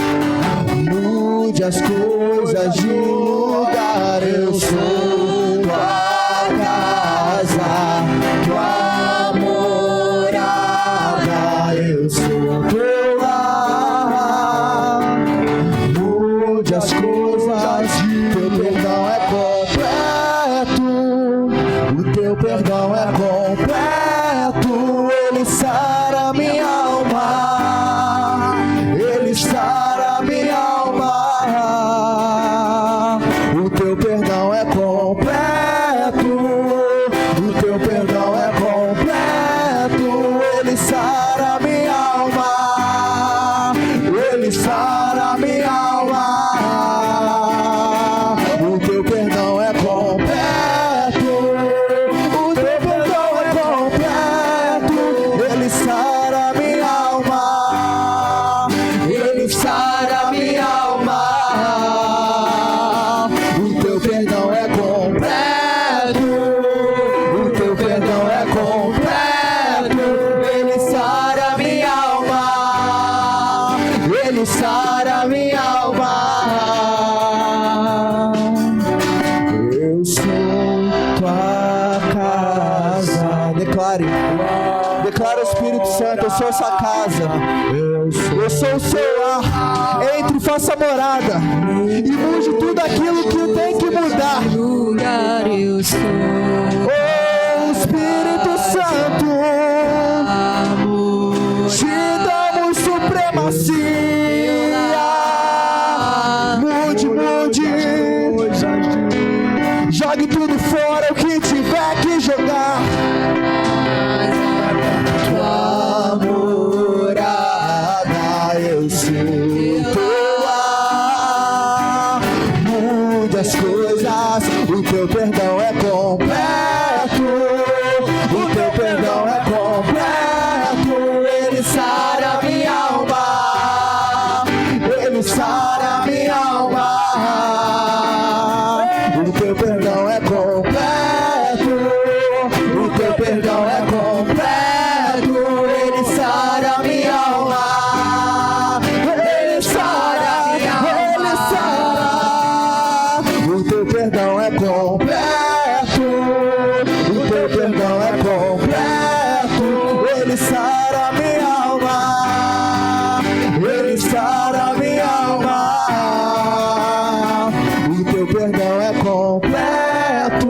Mude as coisas de lugar, eu sou tua casa, tua morada, eu sou teu lar. Mude as coisas. Teu perdão é completo, o teu perdão é completo, ele sara minha alma, ele sara minha alma, o teu perdão é completo, o teu perdão é completo, ele sara minha alma, ele sara minha alma. Sara minha alma, eu sou tua casa. Declare ao Espírito Santo: eu sou essa casa, eu sou o seu lar. Entre e faça morada e mude tudo aquilo que tem que mudar. Lugar eu sou. Oh, Espírito Santo, te damos supremacia. Jogue tudo fora, o que tiver que jogar. Tua morada, eu sou teu lar. Mude as coisas, o teu perdão é completo, o teu perdão é completo, ele sara minha alma, ele sara minha alma. O teu perdão é completo, o teu perdão é completo, ele sara minha alma, ele sara, ele sara. O teu perdão é completo, o teu perdão é completo, ele sara minha alma, ele sara minha alma. O teu perdão é completo,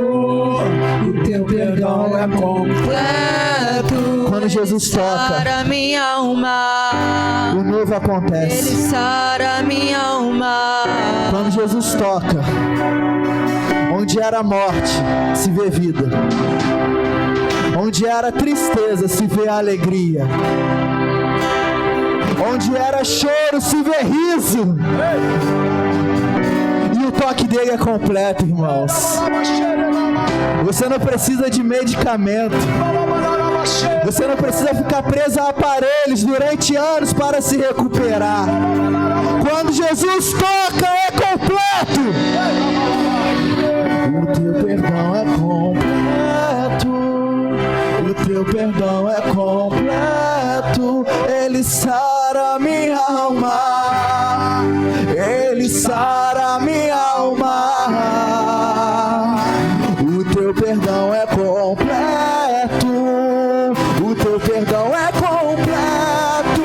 o teu perdão é completo. Quando Jesus toca, Sara minha alma, o novo acontece. ele sara minha alma. Quando Jesus toca, onde era morte, se vê vida. Onde era tristeza, se vê alegria. Onde era choro, se vê riso. E o toque dele é completo, irmãos. Você não precisa de medicamento. Você não precisa ficar preso a aparelhos durante anos para se recuperar. Quando Jesus toca, é completo. O teu perdão é completo. O teu perdão é completo. Ele sara minha alma. Ele sara minha alma. O teu perdão é completo. O teu perdão é completo.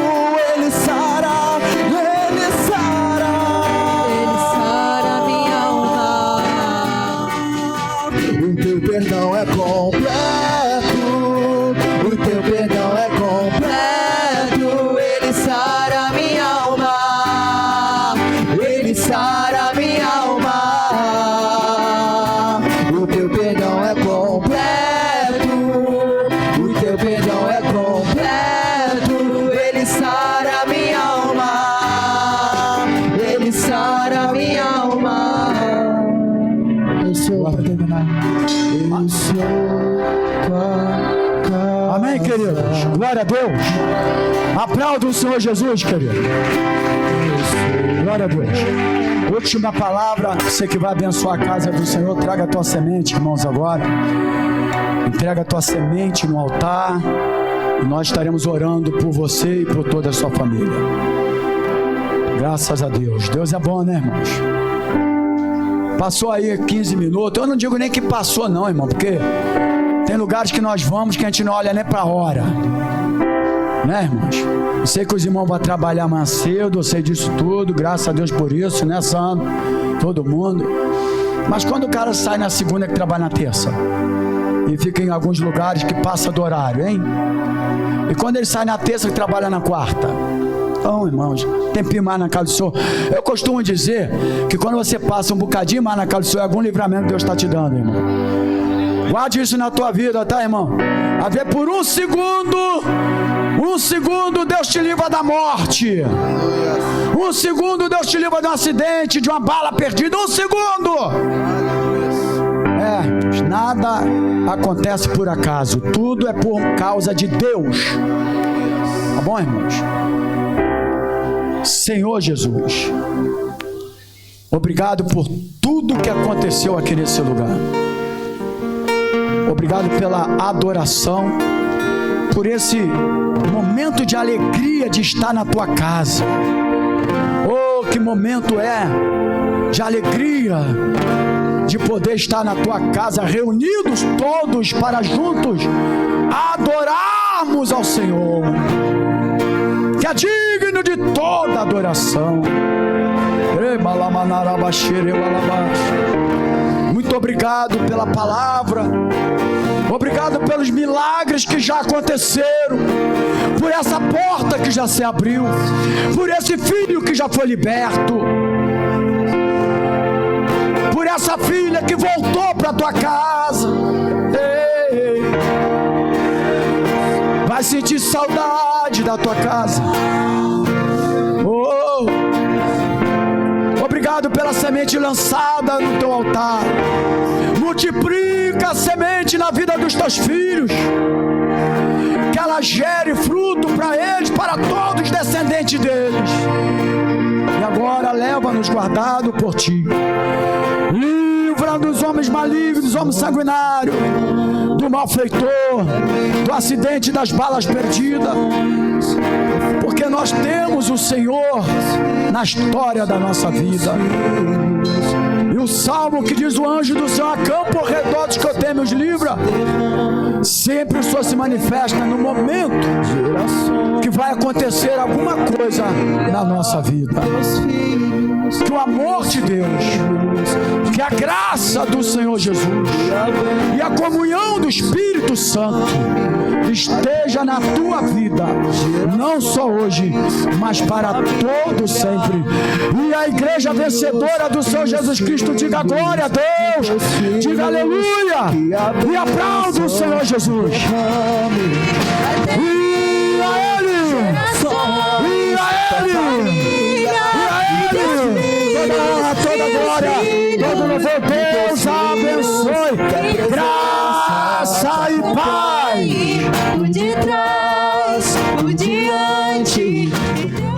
Ele sara. Ele sara. Ele sara minha alma. O teu perdão é completo. O teu perdão é completo. Ele sara minha alma. Ele sara minha alma. O teu perdão é completo. O teu perdão é completo. Ele sara minha alma. Ele sara minha alma. Eu sou para terminar. Eu sou tua casa. Amém, queridos? Glória a Deus. Aplauda o Senhor Jesus, querido. Glória a Deus. Última palavra, você que vai abençoar a casa do Senhor, traga a tua semente, irmãos, agora. Entrega a tua semente no altar. E nós estaremos orando por você e por toda a sua família. Graças a Deus. Deus é bom, né, irmãos? Passou aí 15 minutos. Eu não digo nem que passou, não, irmão, porque tem lugares que nós vamos que a gente não olha nem para a hora. Né, irmãos? Eu sei que os irmãos vão trabalhar mais cedo, eu sei disso tudo, graças a Deus por isso, né, Sandro? Todo mundo. Mas quando o cara sai na segunda que trabalha na terça e fica em alguns lugares que passa do horário, hein? E quando ele sai na terça que trabalha na quarta? Então, irmãos, tempinho mais na casa do Senhor. Eu costumo dizer que quando você passa um bocadinho mais na casa do Senhor, é algum livramento que Deus está te dando, irmão. Guarde isso na tua vida, tá, irmão? A ver, por um segundo Deus te livra da morte. Um segundo Deus te livra de um acidente, de uma bala perdida. Um segundo. Nada acontece por acaso. Tudo é por causa de Deus. Tá bom, irmãos? Senhor Jesus, obrigado por tudo que aconteceu aqui nesse lugar. Obrigado pela adoração, por esse momento de alegria de estar na tua casa. Oh, que momento é de alegria de poder estar na tua casa, reunidos todos para juntos adorarmos ao Senhor, que é digno de toda adoração. Muito obrigado pela palavra. Obrigado pelos milagres que já aconteceram, por essa porta que já se abriu, por esse filho que já foi liberto, por essa filha que voltou para tua casa. Ei, vai sentir saudade da tua casa. Oh, obrigado pela semente lançada no teu altar. Multiplica a semente na vida dos teus filhos, que ela gere fruto para eles, para todos os descendentes deles. E agora leva-nos guardado por ti. Livra dos homens malignos, dos homens sanguinários, do malfeitor, do acidente das balas perdidas, porque nós temos o Senhor na história da nossa vida. E o salmo que diz: o anjo do Senhor acampa ao redor dos que eu temo, os livra. Sempre o Senhor se manifesta no momento que vai acontecer alguma coisa na nossa vida. Que o amor de Deus, que a graça do Senhor Jesus e a comunhão do Espírito Santo esteja na tua vida, não só hoje, mas para todo sempre. E a igreja vencedora do Senhor Jesus Cristo diga glória a Deus, diga aleluia, e aplauda o Senhor Jesus. E a Ele, e a Ele, e a Ele, toda honra, toda glória, todo louvor. Deus abençoe, graça e paz. adiante.